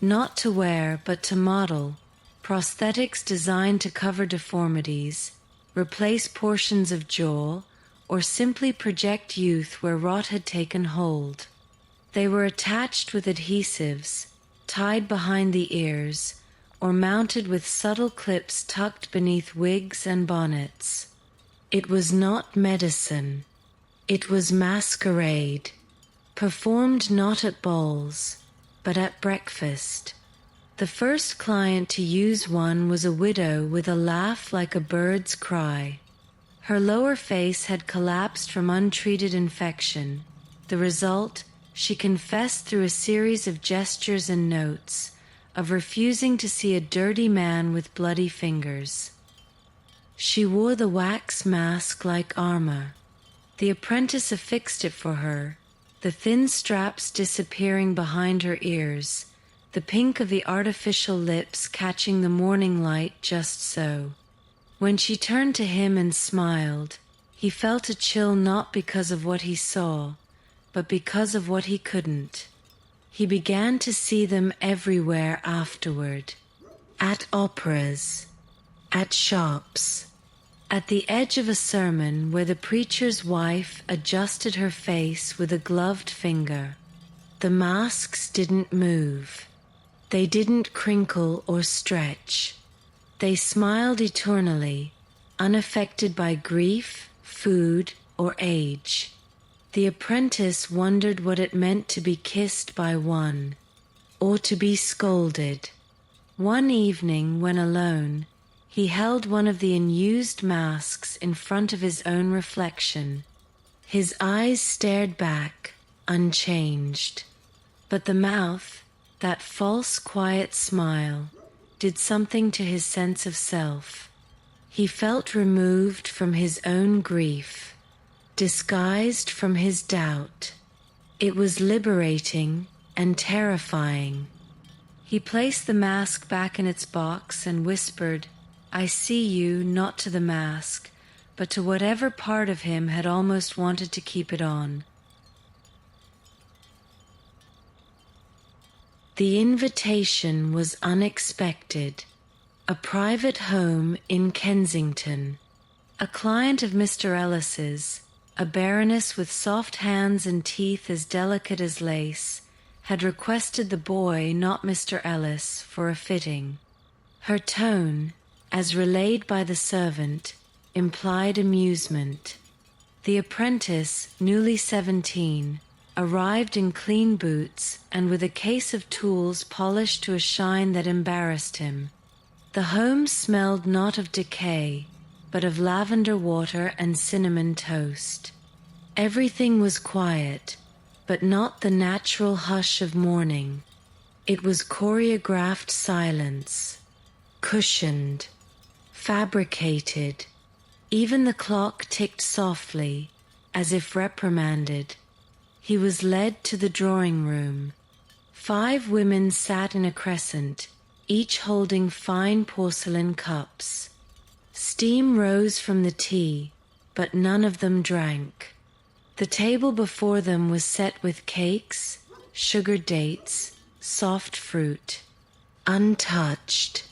not to wear but to model, prosthetics designed to cover deformities, replace portions of jaw, or simply project youth where rot had taken hold. They were attached with adhesives, tied behind the ears, or mounted with subtle clips tucked beneath wigs and bonnets. It was not medicine. It was masquerade, performed not at balls, but at breakfast. The first client to use one was a widow with a laugh like a bird's cry. Her lower face had collapsed from untreated infection. The result, she confessed through a series of gestures and notes, of refusing to see a dirty man with bloody fingers. She wore the wax mask like armor. The apprentice affixed it for her, the thin straps disappearing behind her ears, the pink of the artificial lips catching the morning light just so. When she turned to him and smiled, he felt a chill not because of what he saw, but because of what he couldn't. He began to see them everywhere afterward, at operas, at shops, at the edge of a sermon where the preacher's wife adjusted her face with a gloved finger. The masks didn't move. They didn't crinkle or stretch. They smiled eternally, unaffected by grief, food, or age. The apprentice wondered what it meant to be kissed by one, or to be scolded. One evening, when alone, he held one of the unused masks in front of his own reflection. His eyes stared back, unchanged. But the mouth, that false, quiet smile, did something to his sense of self. He felt removed from his own grief, disguised from his doubt. It was liberating and terrifying. He placed the mask back in its box and whispered, "I see you," not to the mask, but to whatever part of him had almost wanted to keep it on. The invitation was unexpected. A private home in Kensington. A client of Mr. Ellis's, a baroness with soft hands and teeth as delicate as lace, had requested the boy, not Mr. Ellis, for a fitting. Her tone, as relayed by the servant, implied amusement. The apprentice, newly 17, arrived in clean boots and with a case of tools polished to a shine that embarrassed him. The home smelled not of decay, but of lavender water and cinnamon toast. Everything was quiet, but not the natural hush of morning. It was choreographed silence, cushioned, fabricated. Even the clock ticked softly, as if reprimanded. He was led to the drawing room. 5 women sat in a crescent, each holding fine porcelain cups. Steam rose from the tea, but none of them drank. The table before them was set with cakes, sugared dates, soft fruit, untouched.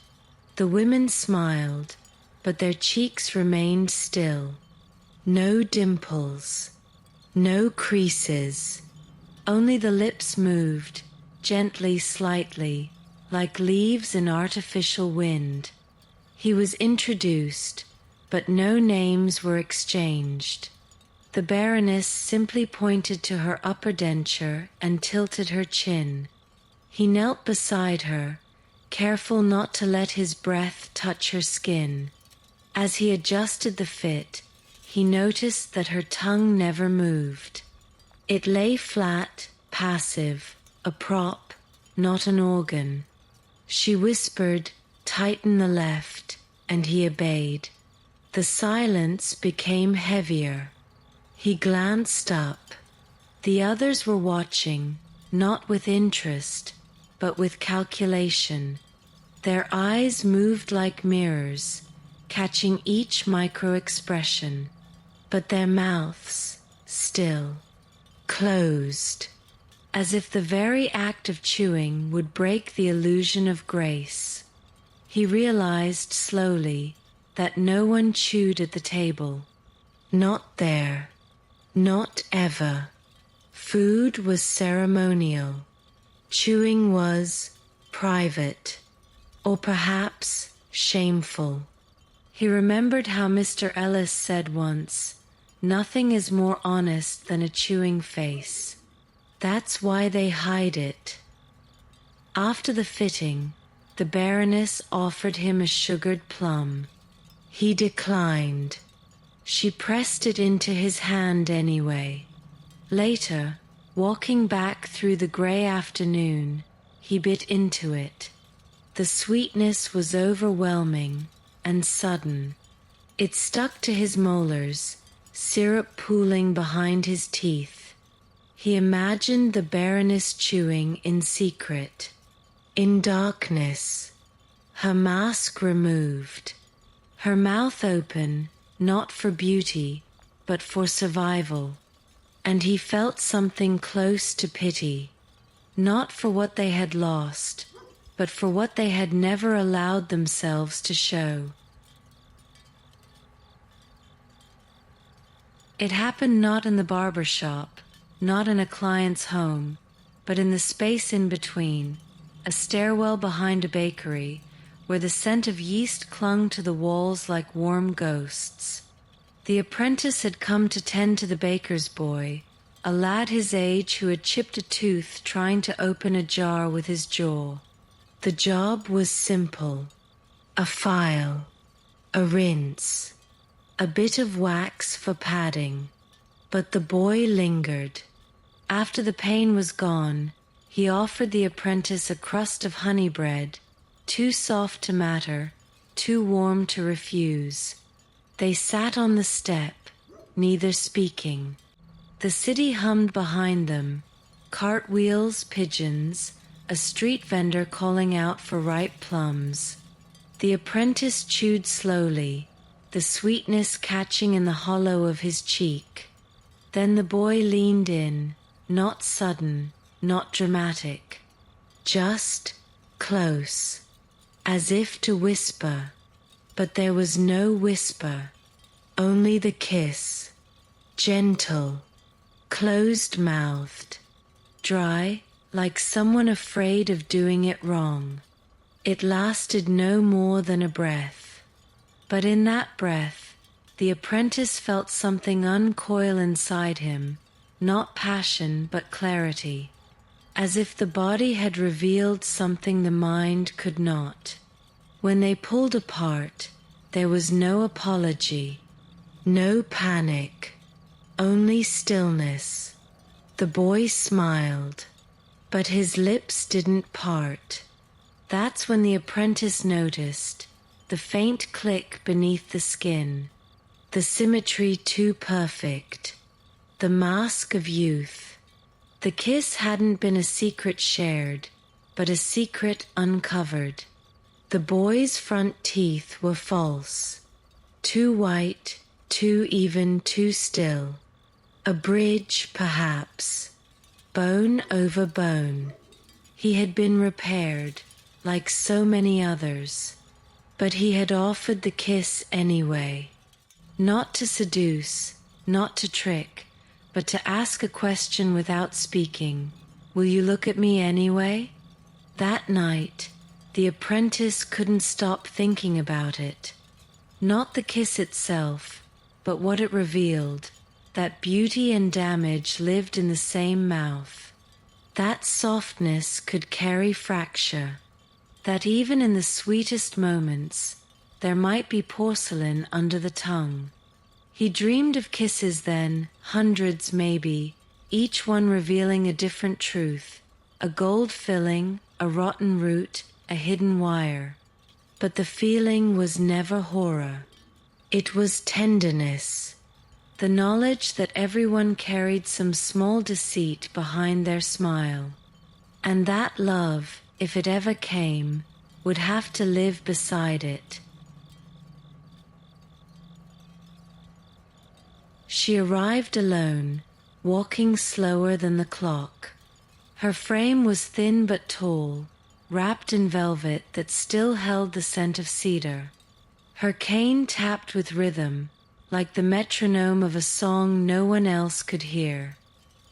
The women smiled, but their cheeks remained still. No dimples, no creases, only the lips moved, gently, slightly, like leaves in artificial wind. He was introduced, but no names were exchanged. The Baroness simply pointed to her upper denture and tilted her chin. He knelt beside her, careful not to let his breath touch her skin. As he adjusted the fit, he noticed that her tongue never moved. It lay flat, passive, a prop, not an organ. She whispered, "Tighten the left," and he obeyed. The silence became heavier. He glanced up. The others were watching, not with interest, but with calculation. Their eyes moved like mirrors, catching each micro-expression, but their mouths, still, closed, as if the very act of chewing would break the illusion of grace. He realized slowly that no one chewed at the table. Not there. Not ever. Food was ceremonial. Chewing was private, or perhaps shameful. He remembered how Mr. Ellis said once, "Nothing is more honest than a chewing face. That's why they hide it." After the fitting, the Baroness offered him a sugared plum. He declined. She pressed it into his hand anyway. Later, walking back through the gray afternoon, he bit into it. The sweetness was overwhelming and sudden. It stuck to his molars, syrup pooling behind his teeth. He imagined the Baroness chewing in secret, in darkness, her mask removed, her mouth open, not for beauty, but for survival. And he felt something close to pity, not for what they had lost, but for what they had never allowed themselves to show. It happened not in the barber shop, not in a client's home, but in the space in between, a stairwell behind a bakery, where the scent of yeast clung to the walls like warm ghosts. The apprentice had come to tend to the baker's boy, a lad his age who had chipped a tooth trying to open a jar with his jaw. The job was simple. A file, a rinse, a bit of wax for padding. But the boy lingered. After the pain was gone, he offered the apprentice a crust of honey bread, too soft to matter, too warm to refuse. They sat on the step, neither speaking. The city hummed behind them, cartwheels, pigeons, a street vendor calling out for ripe plums. The apprentice chewed slowly, the sweetness catching in the hollow of his cheek. Then the boy leaned in, not sudden, not dramatic, just close, as if to whisper. But there was no whisper, only the kiss, gentle, closed-mouthed, dry, like someone afraid of doing it wrong. It lasted no more than a breath. But in that breath, the apprentice felt something uncoil inside him, not passion but clarity, as if the body had revealed something the mind could not. When they pulled apart, there was no apology, no panic, only stillness. The boy smiled, but his lips didn't part. That's when the apprentice noticed the faint click beneath the skin, the symmetry too perfect, the mask of youth, The kiss hadn't been a secret shared, but a secret uncovered. The boy's front teeth were false, too white, too even, too still. A bridge, perhaps, bone over bone. He had been repaired, like so many others, but he had offered the kiss anyway. Not to seduce, not to trick, but to ask a question without speaking. Will you look at me anyway? That night, the apprentice couldn't stop thinking about it. Not the kiss itself, but what it revealed, that beauty and damage lived in the same mouth. That softness could carry fracture, that even in the sweetest moments, there might be porcelain under the tongue. He dreamed of kisses then, hundreds maybe, each one revealing a different truth, a gold filling, a rotten root, a hidden wire. But the feeling was never horror. It was tenderness, the knowledge that everyone carried some small deceit behind their smile, and that love, if it ever came, would have to live beside it. She arrived alone, walking slower than the clock. Her frame was thin but tall, wrapped in velvet that still held the scent of cedar. Her cane tapped with rhythm, like the metronome of a song no one else could hear.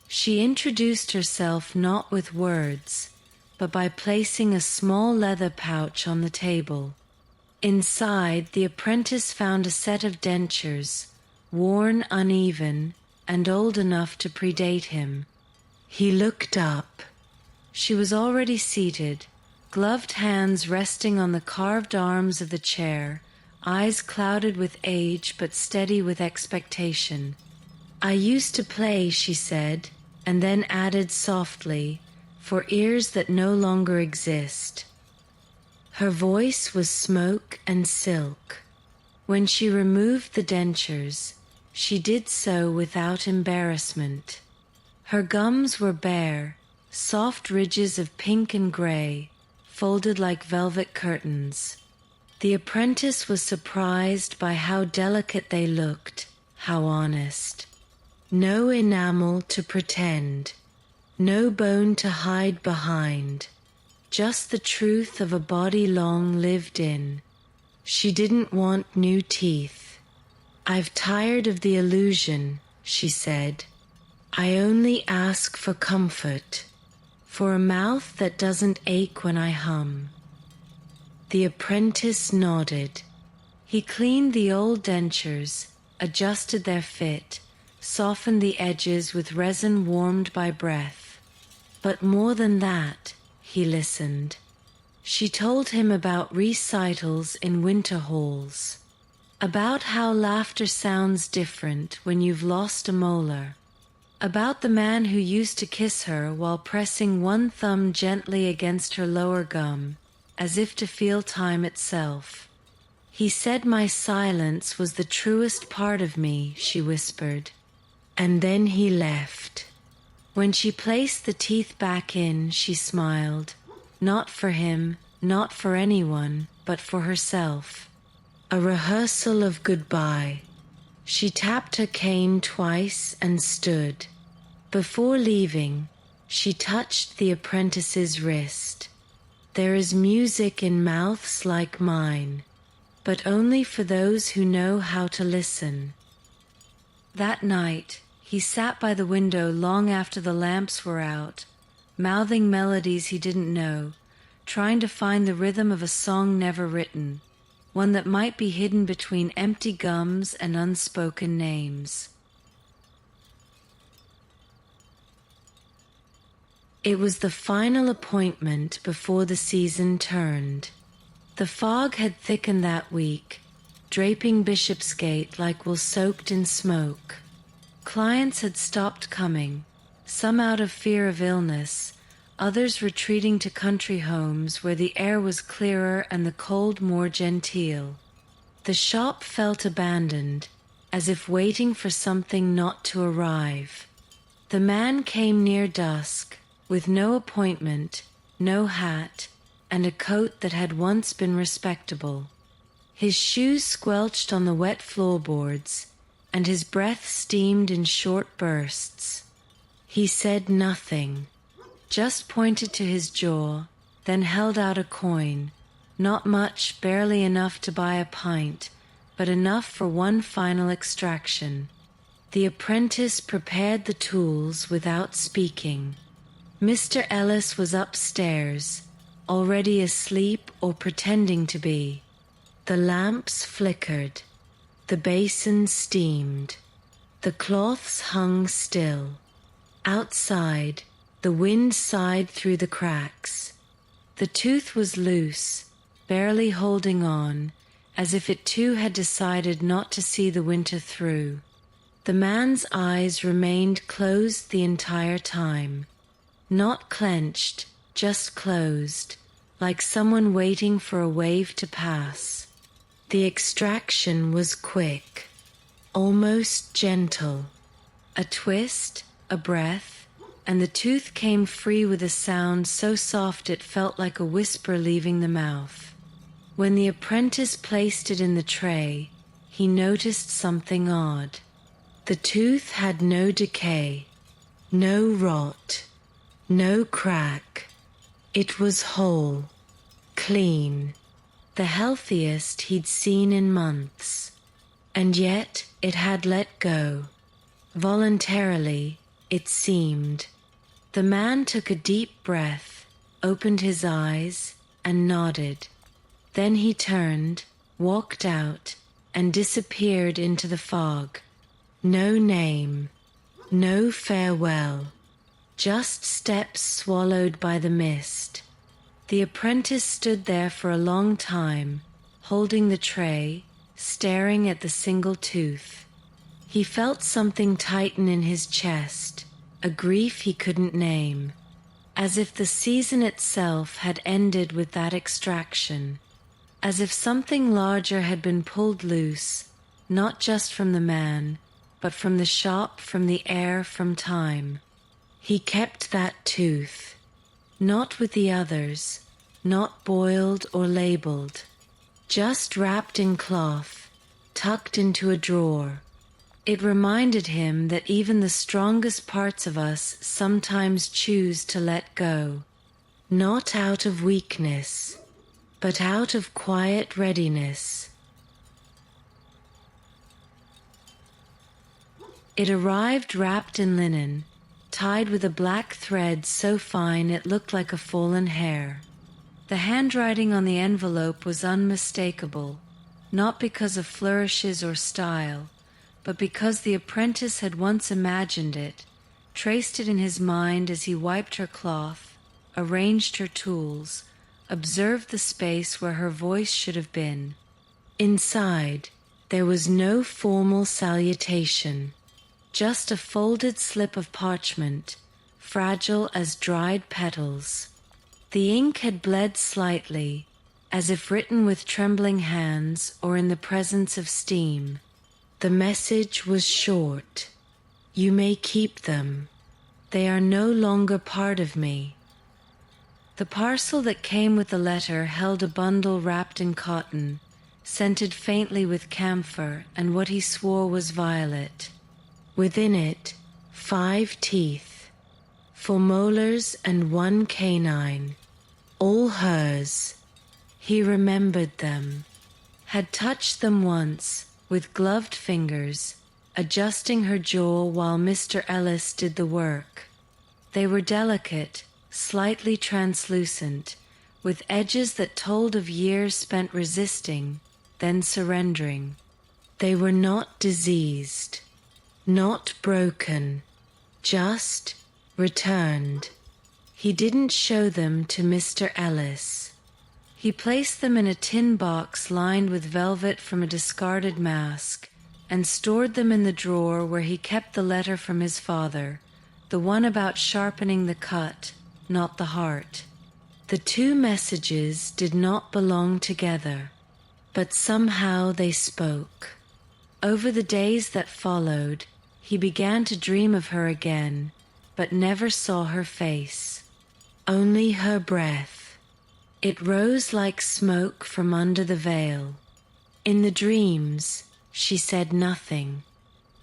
She introduced herself not with words, but by placing a small leather pouch on the table. Inside, the apprentice found a set of dentures, worn, uneven, and old enough to predate him. He looked up. She was already seated, gloved hands resting on the carved arms of the chair, eyes clouded with age but steady with expectation. "I used to play," she said, and then added softly, "for ears that no longer exist." Her voice was smoke and silk. When she removed the dentures, she did so without embarrassment. Her gums were bare, soft ridges of pink and gray, folded like velvet curtains. The apprentice was surprised by how delicate they looked, how honest. No enamel to pretend, no bone to hide behind, just the truth of a body long lived in. She didn't want new teeth. "I've tired of the illusion," she said. "I only ask for comfort, for a mouth that doesn't ache when I hum." The apprentice nodded. He cleaned the old dentures, adjusted their fit, softened the edges with resin warmed by breath. But more than that, he listened. She told him about recitals in winter halls, about how laughter sounds different when you've lost a molar, about the man who used to kiss her while pressing one thumb gently against her lower gum, as if to feel time itself. "He said my silence was the truest part of me," she whispered. And then he left. When she placed the teeth back in, she smiled. Not for him, not for anyone, but for herself. A rehearsal of goodbye. She tapped her cane twice and stood. Before leaving, she touched the apprentice's wrist. "There is music in mouths like mine, but only for those who know how to listen." That night, he sat by the window long after the lamps were out, mouthing melodies he didn't know, trying to find the rhythm of a song never written, one that might be hidden between empty gums and unspoken names. It was the final appointment before the season turned. The fog had thickened that week, draping Bishopsgate like wool soaked in smoke. Clients had stopped coming, some out of fear of illness, others retreating to country homes where the air was clearer and the cold more genteel. The shop felt abandoned, as if waiting for something not to arrive. The man came near dusk, with no appointment, no hat, and a coat that had once been respectable. His shoes squelched on the wet floorboards, and his breath steamed in short bursts. He said nothing, just pointed to his jaw, then held out a coin, not much, barely enough to buy a pint, but enough for one final extraction. The apprentice prepared the tools without speaking. Mr. Ellis was upstairs, already asleep or pretending to be. The lamps flickered. The basins steamed. The cloths hung still. Outside, the wind sighed through the cracks. The tooth was loose, barely holding on, as if it too had decided not to see the winter through. The man's eyes remained closed the entire time. Not clenched, just closed, like someone waiting for a wave to pass. The extraction was quick, almost gentle. A twist, a breath, and the tooth came free with a sound so soft it felt like a whisper leaving the mouth. When the apprentice placed it in the tray, he noticed something odd. The tooth had no decay, no rot, no crack. It was whole, clean, the healthiest he'd seen in months. And yet it had let go. Voluntarily, it seemed. The man took a deep breath, opened his eyes, and nodded. Then he turned, walked out, and disappeared into the fog. No name, no farewell, just steps swallowed by the mist. The apprentice stood there for a long time, holding the tray, staring at the single tooth. He felt something tighten in his chest, a grief he couldn't name, as if the season itself had ended with that extraction, as if something larger had been pulled loose, not just from the man, but from the shop, from the air, from time. He kept that tooth, not with the others, not boiled or labeled, just wrapped in cloth, tucked into a drawer. It reminded him that even the strongest parts of us sometimes choose to let go, not out of weakness, but out of quiet readiness. It arrived wrapped in linen, tied with a black thread so fine it looked like a fallen hair. The handwriting on the envelope was unmistakable, not because of flourishes or style, but because the apprentice had once imagined it, traced it in his mind as he wiped her cloth, arranged her tools, observed the space where her voice should have been. Inside, there was no formal salutation, just a folded slip of parchment, fragile as dried petals. The ink had bled slightly, as if written with trembling hands or in the presence of steam. The message was short. You may keep them. They are no longer part of me. The parcel that came with the letter held a bundle wrapped in cotton, scented faintly with camphor and what he swore was violet. Within it, 5 teeth, 4 molars and 1 canine, all hers. He remembered them, had touched them once, with gloved fingers, adjusting her jaw while Mr. Ellis did the work. They were delicate, slightly translucent, with edges that told of years spent resisting, then surrendering. They were not diseased, not broken, just returned. He didn't show them to Mr. Ellis. He placed them in a tin box lined with velvet from a discarded mask, and stored them in the drawer where he kept the letter from his father, the one about sharpening the cut, not the heart. The 2 messages did not belong together, but somehow they spoke. Over the days that followed, he began to dream of her again, but never saw her face. Only her breath. It rose like smoke from under the veil. In the dreams, she said nothing,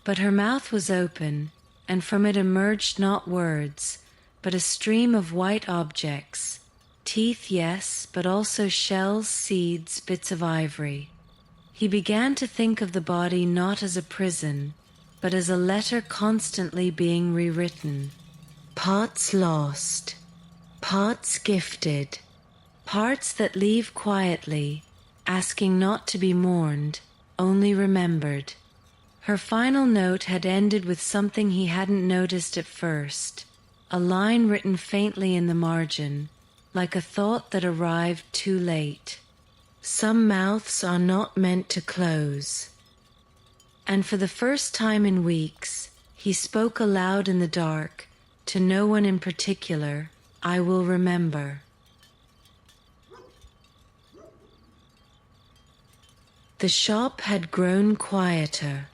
but her mouth was open, and from it emerged not words, but a stream of white objects, teeth, yes, but also shells, seeds, bits of ivory. He began to think of the body not as a prison, but as a letter constantly being rewritten. Parts lost, parts gifted, parts that leave quietly, asking not to be mourned, only remembered. Her final note had ended with something he hadn't noticed at first, a line written faintly in the margin, like a thought that arrived too late. Some mouths are not meant to close. And for the first time in weeks, he spoke aloud in the dark, to no one in particular, I will remember. The shop had grown quieter,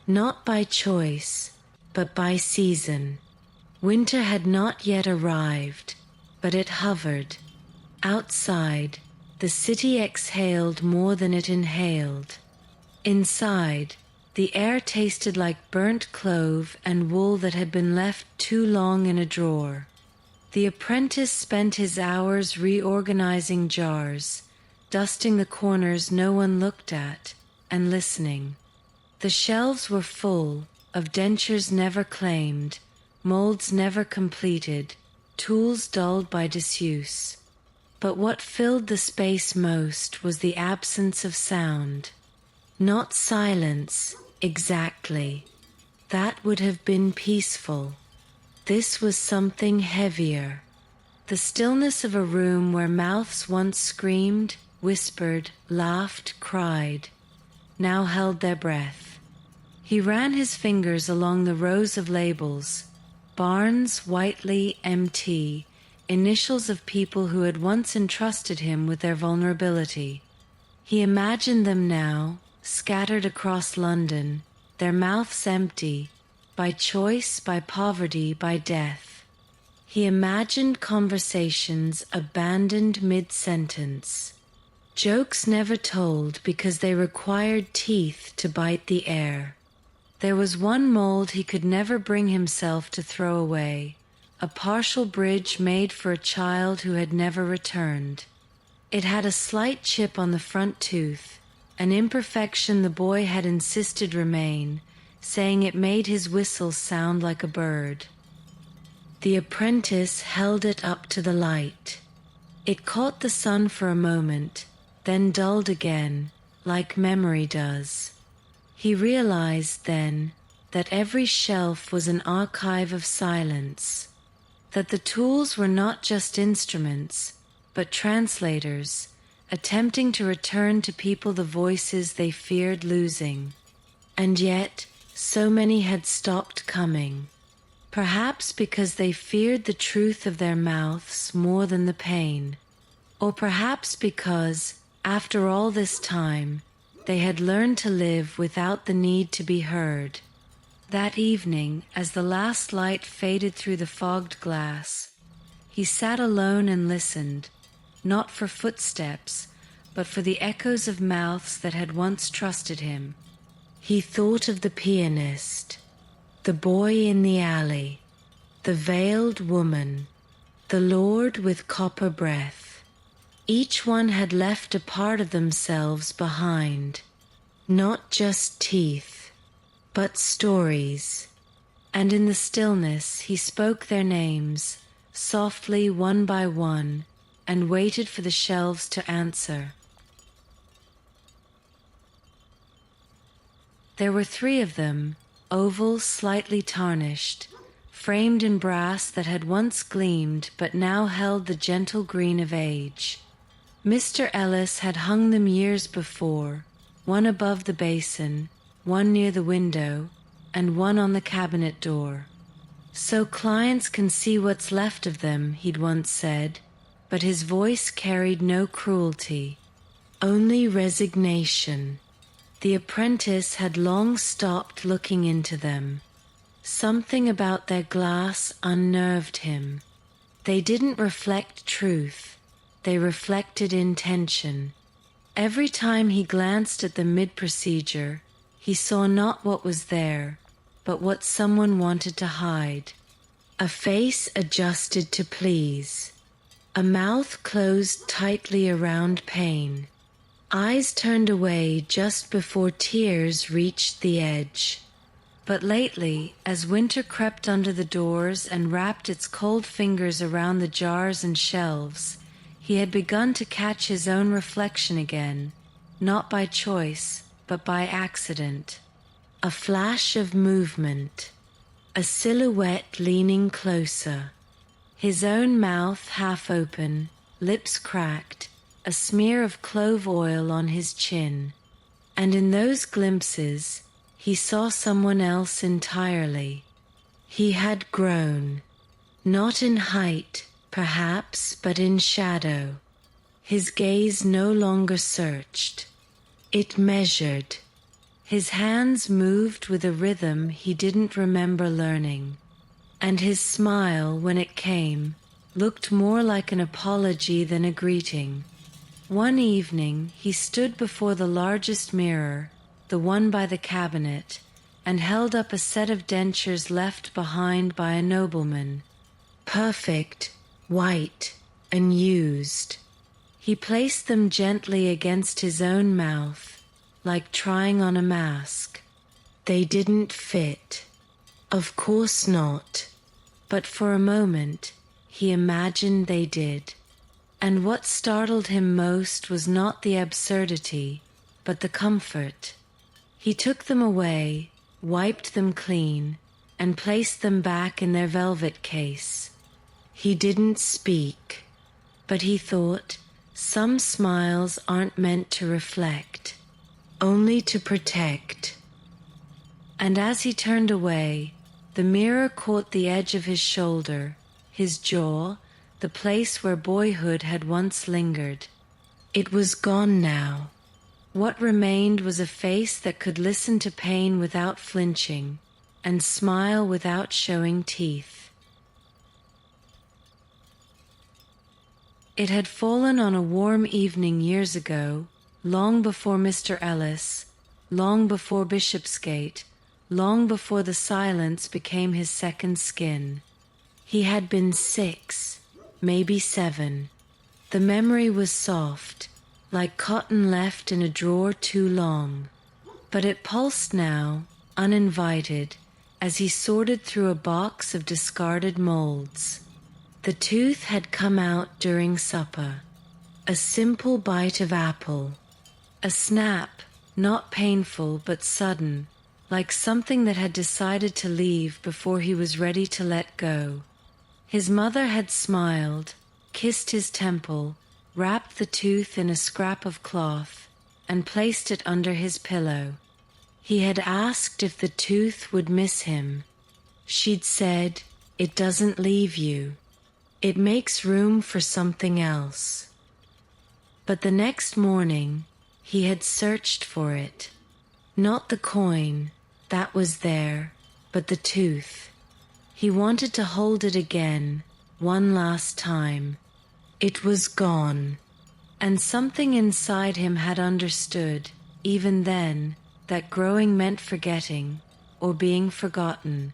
not by choice, but by season. Winter had not yet arrived, but it hovered. Outside, the city exhaled more than it inhaled. Inside, the air tasted like burnt clove and wool that had been left too long in a drawer. The apprentice spent his hours reorganizing jars, dusting the corners no one looked at, and listening. The shelves were full of dentures never claimed, molds never completed, tools dulled by disuse. But what filled the space most was the absence of sound. Not silence, exactly. That would have been peaceful. This was something heavier. The stillness of a room where mouths once screamed, whispered, laughed, cried, now held their breath. He ran his fingers along the rows of labels, Barnes, Whiteley, MT, initials of people who had once entrusted him with their vulnerability. He imagined them now, scattered across London, their mouths empty, by choice, by poverty, by death. He imagined conversations abandoned mid-sentence. Jokes never told because they required teeth to bite the air. There was one mold he could never bring himself to throw away, a partial bridge made for a child who had never returned. It had a slight chip on the front tooth, an imperfection the boy had insisted remain, saying it made his whistle sound like a bird. The apprentice held it up to the light. It caught the sun for a moment, then dulled again, like memory does. He realized then that every shelf was an archive of silence, that the tools were not just instruments, but translators, attempting to return to people the voices they feared losing. And yet, so many had stopped coming, perhaps because they feared the truth of their mouths more than the pain, or perhaps because, after all this time, they had learned to live without the need to be heard. That evening, as the last light faded through the fogged glass, he sat alone and listened, not for footsteps, but for the echoes of mouths that had once trusted him. He thought of the pianist, the boy in the alley, the veiled woman, the Lord with copper breath. Each one had left a part of themselves behind, not just teeth, but stories. And in the stillness he spoke their names, softly one by one, and waited for the shelves to answer. There were 3 of them, oval, slightly tarnished, framed in brass that had once gleamed but now held the gentle green of age. Mr. Ellis had hung them years before, one above the basin, one near the window, and one on the cabinet door. So clients can see what's left of them, he'd once said, but his voice carried no cruelty, only resignation. The apprentice had long stopped looking into them. Something about their glass unnerved him. They didn't reflect truth, they reflected intention. Every time he glanced at them mid-procedure, he saw not what was there, but what someone wanted to hide. A face adjusted to please. A mouth closed tightly around pain. Eyes turned away just before tears reached the edge. But lately, as winter crept under the doors and wrapped its cold fingers around the jars and shelves, he had begun to catch his own reflection again, not by choice, but by accident. A flash of movement, a silhouette leaning closer, his own mouth half open, lips cracked, a smear of clove oil on his chin. And in those glimpses, he saw someone else entirely. He had grown, not in height, perhaps, but in shadow. His gaze no longer searched. It measured. His hands moved with a rhythm he didn't remember learning. And his smile, when it came, looked more like an apology than a greeting. One evening, he stood before the largest mirror, the one by the cabinet, and held up a set of dentures left behind by a nobleman. Perfect, white, unused. He placed them gently against his own mouth, like trying on a mask. They didn't fit. Of course not. But for a moment, he imagined they did. And what startled him most was not the absurdity, but the comfort. He took them away, wiped them clean, and placed them back in their velvet case. He didn't speak, but he thought, some smiles aren't meant to reflect, only to protect. And as he turned away, the mirror caught the edge of his shoulder, his jaw, the place where boyhood had once lingered. It was gone now. What remained was a face that could listen to pain without flinching, and smile without showing teeth. It had fallen on a warm evening years ago, long before Mr. Ellis, long before Bishopsgate, long before the silence became his second skin. He had been 6, maybe 7. The memory was soft, like cotton left in a drawer too long. But it pulsed now, uninvited, as he sorted through a box of discarded molds. The tooth had come out during supper. A simple bite of apple. A snap, not painful but sudden, like something that had decided to leave before he was ready to let go. His mother had smiled, kissed his temple, wrapped the tooth in a scrap of cloth, and placed it under his pillow. He had asked if the tooth would miss him. She'd said, "It doesn't leave you. It makes room for something else." But the next morning, he had searched for it. Not the coin, that was there, but the tooth. He wanted to hold it again, one last time. It was gone. And something inside him had understood, even then, that growing meant forgetting, or being forgotten.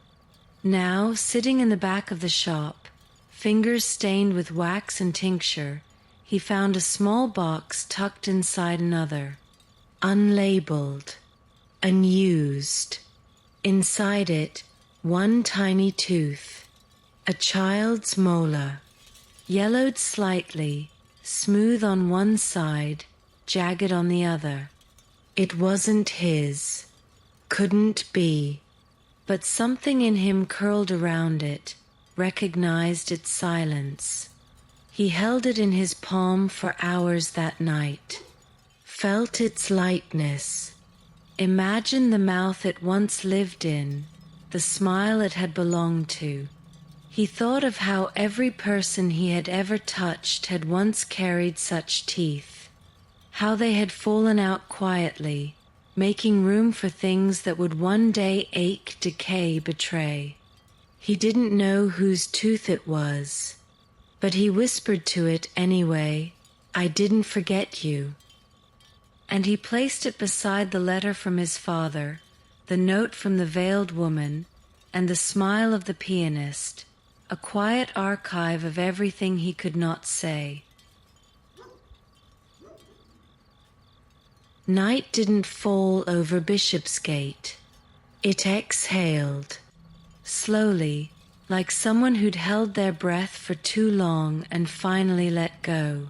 Now, sitting in the back of the shop, fingers stained with wax and tincture, he found a small box tucked inside another. Unlabeled. Unused. Inside it, one tiny tooth. A child's molar. Yellowed slightly, smooth on one side, jagged on the other. It wasn't his. Couldn't be. But something in him curled around it, recognized its silence. He held it in his palm for hours that night. Felt its lightness. Imagined the mouth it once lived in, the smile it had belonged to. He thought of how every person he had ever touched had once carried such teeth, how they had fallen out quietly, making room for things that would one day ache, decay, betray. He didn't know whose tooth it was, but he whispered to it anyway, "I didn't forget you." And he placed it beside the letter from his father, the note from the veiled woman, and the smile of the pianist, a quiet archive of everything he could not say. Night didn't fall over Bishopsgate. It exhaled, slowly, like someone who'd held their breath for too long and finally let go.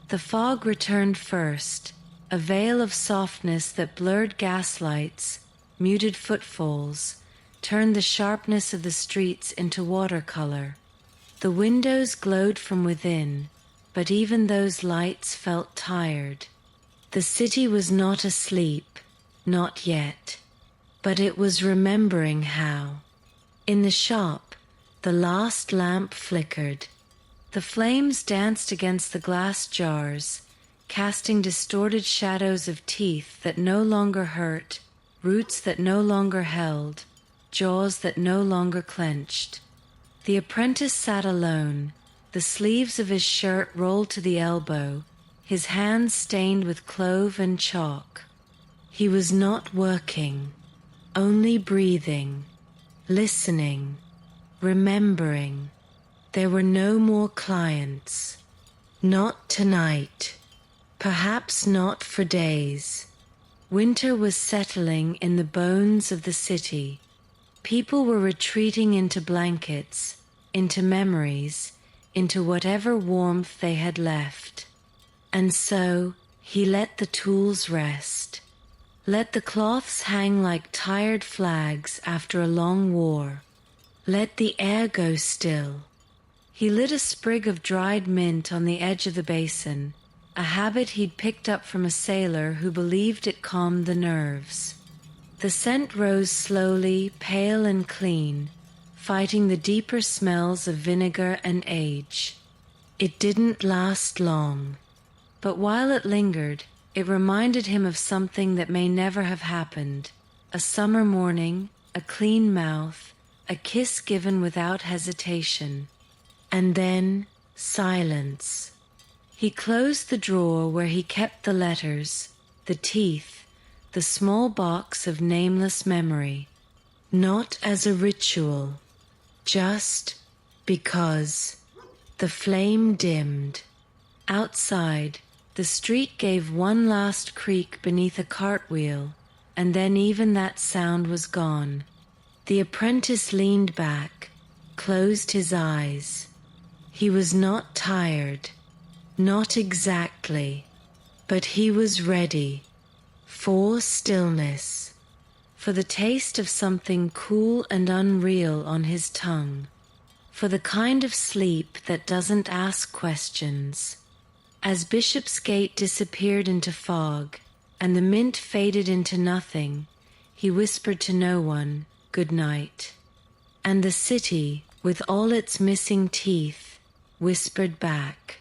The fog returned first, a veil of softness that blurred gaslights, muted footfalls, turned the sharpness of the streets into watercolor. The windows glowed from within, but even those lights felt tired. The city was not asleep, not yet, but it was remembering how. In the shop, the last lamp flickered. The flames danced against the glass jars, casting distorted shadows of teeth that no longer hurt, roots that no longer held, jaws that no longer clenched. The apprentice sat alone, the sleeves of his shirt rolled to the elbow, his hands stained with clove and chalk. He was not working, only breathing, listening, remembering. There were no more clients. Not tonight. Perhaps not for days. Winter was settling in the bones of the city. People were retreating into blankets, into memories, into whatever warmth they had left. And so he let the tools rest. Let the cloths hang like tired flags after a long war. Let the air go still. He lit a sprig of dried mint on the edge of the basin, a habit he'd picked up from a sailor who believed it calmed the nerves. The scent rose slowly, pale and clean, fighting the deeper smells of vinegar and age. It didn't last long, but while it lingered, it reminded him of something that may never have happened. A summer morning, a clean mouth, a kiss given without hesitation. And then silence. He closed the drawer where he kept the letters, the teeth, the small box of nameless memory. Not as a ritual, just because. The flame dimmed. Outside, the street gave one last creak beneath a cartwheel, and then even that sound was gone. The apprentice leaned back, closed his eyes. He was not tired, not exactly, but he was ready for stillness, for the taste of something cool and unreal on his tongue, for the kind of sleep that doesn't ask questions. As Bishopsgate disappeared into fog and the mint faded into nothing, he whispered to no one, "Good night." And the city, with all its missing teeth, whispered back,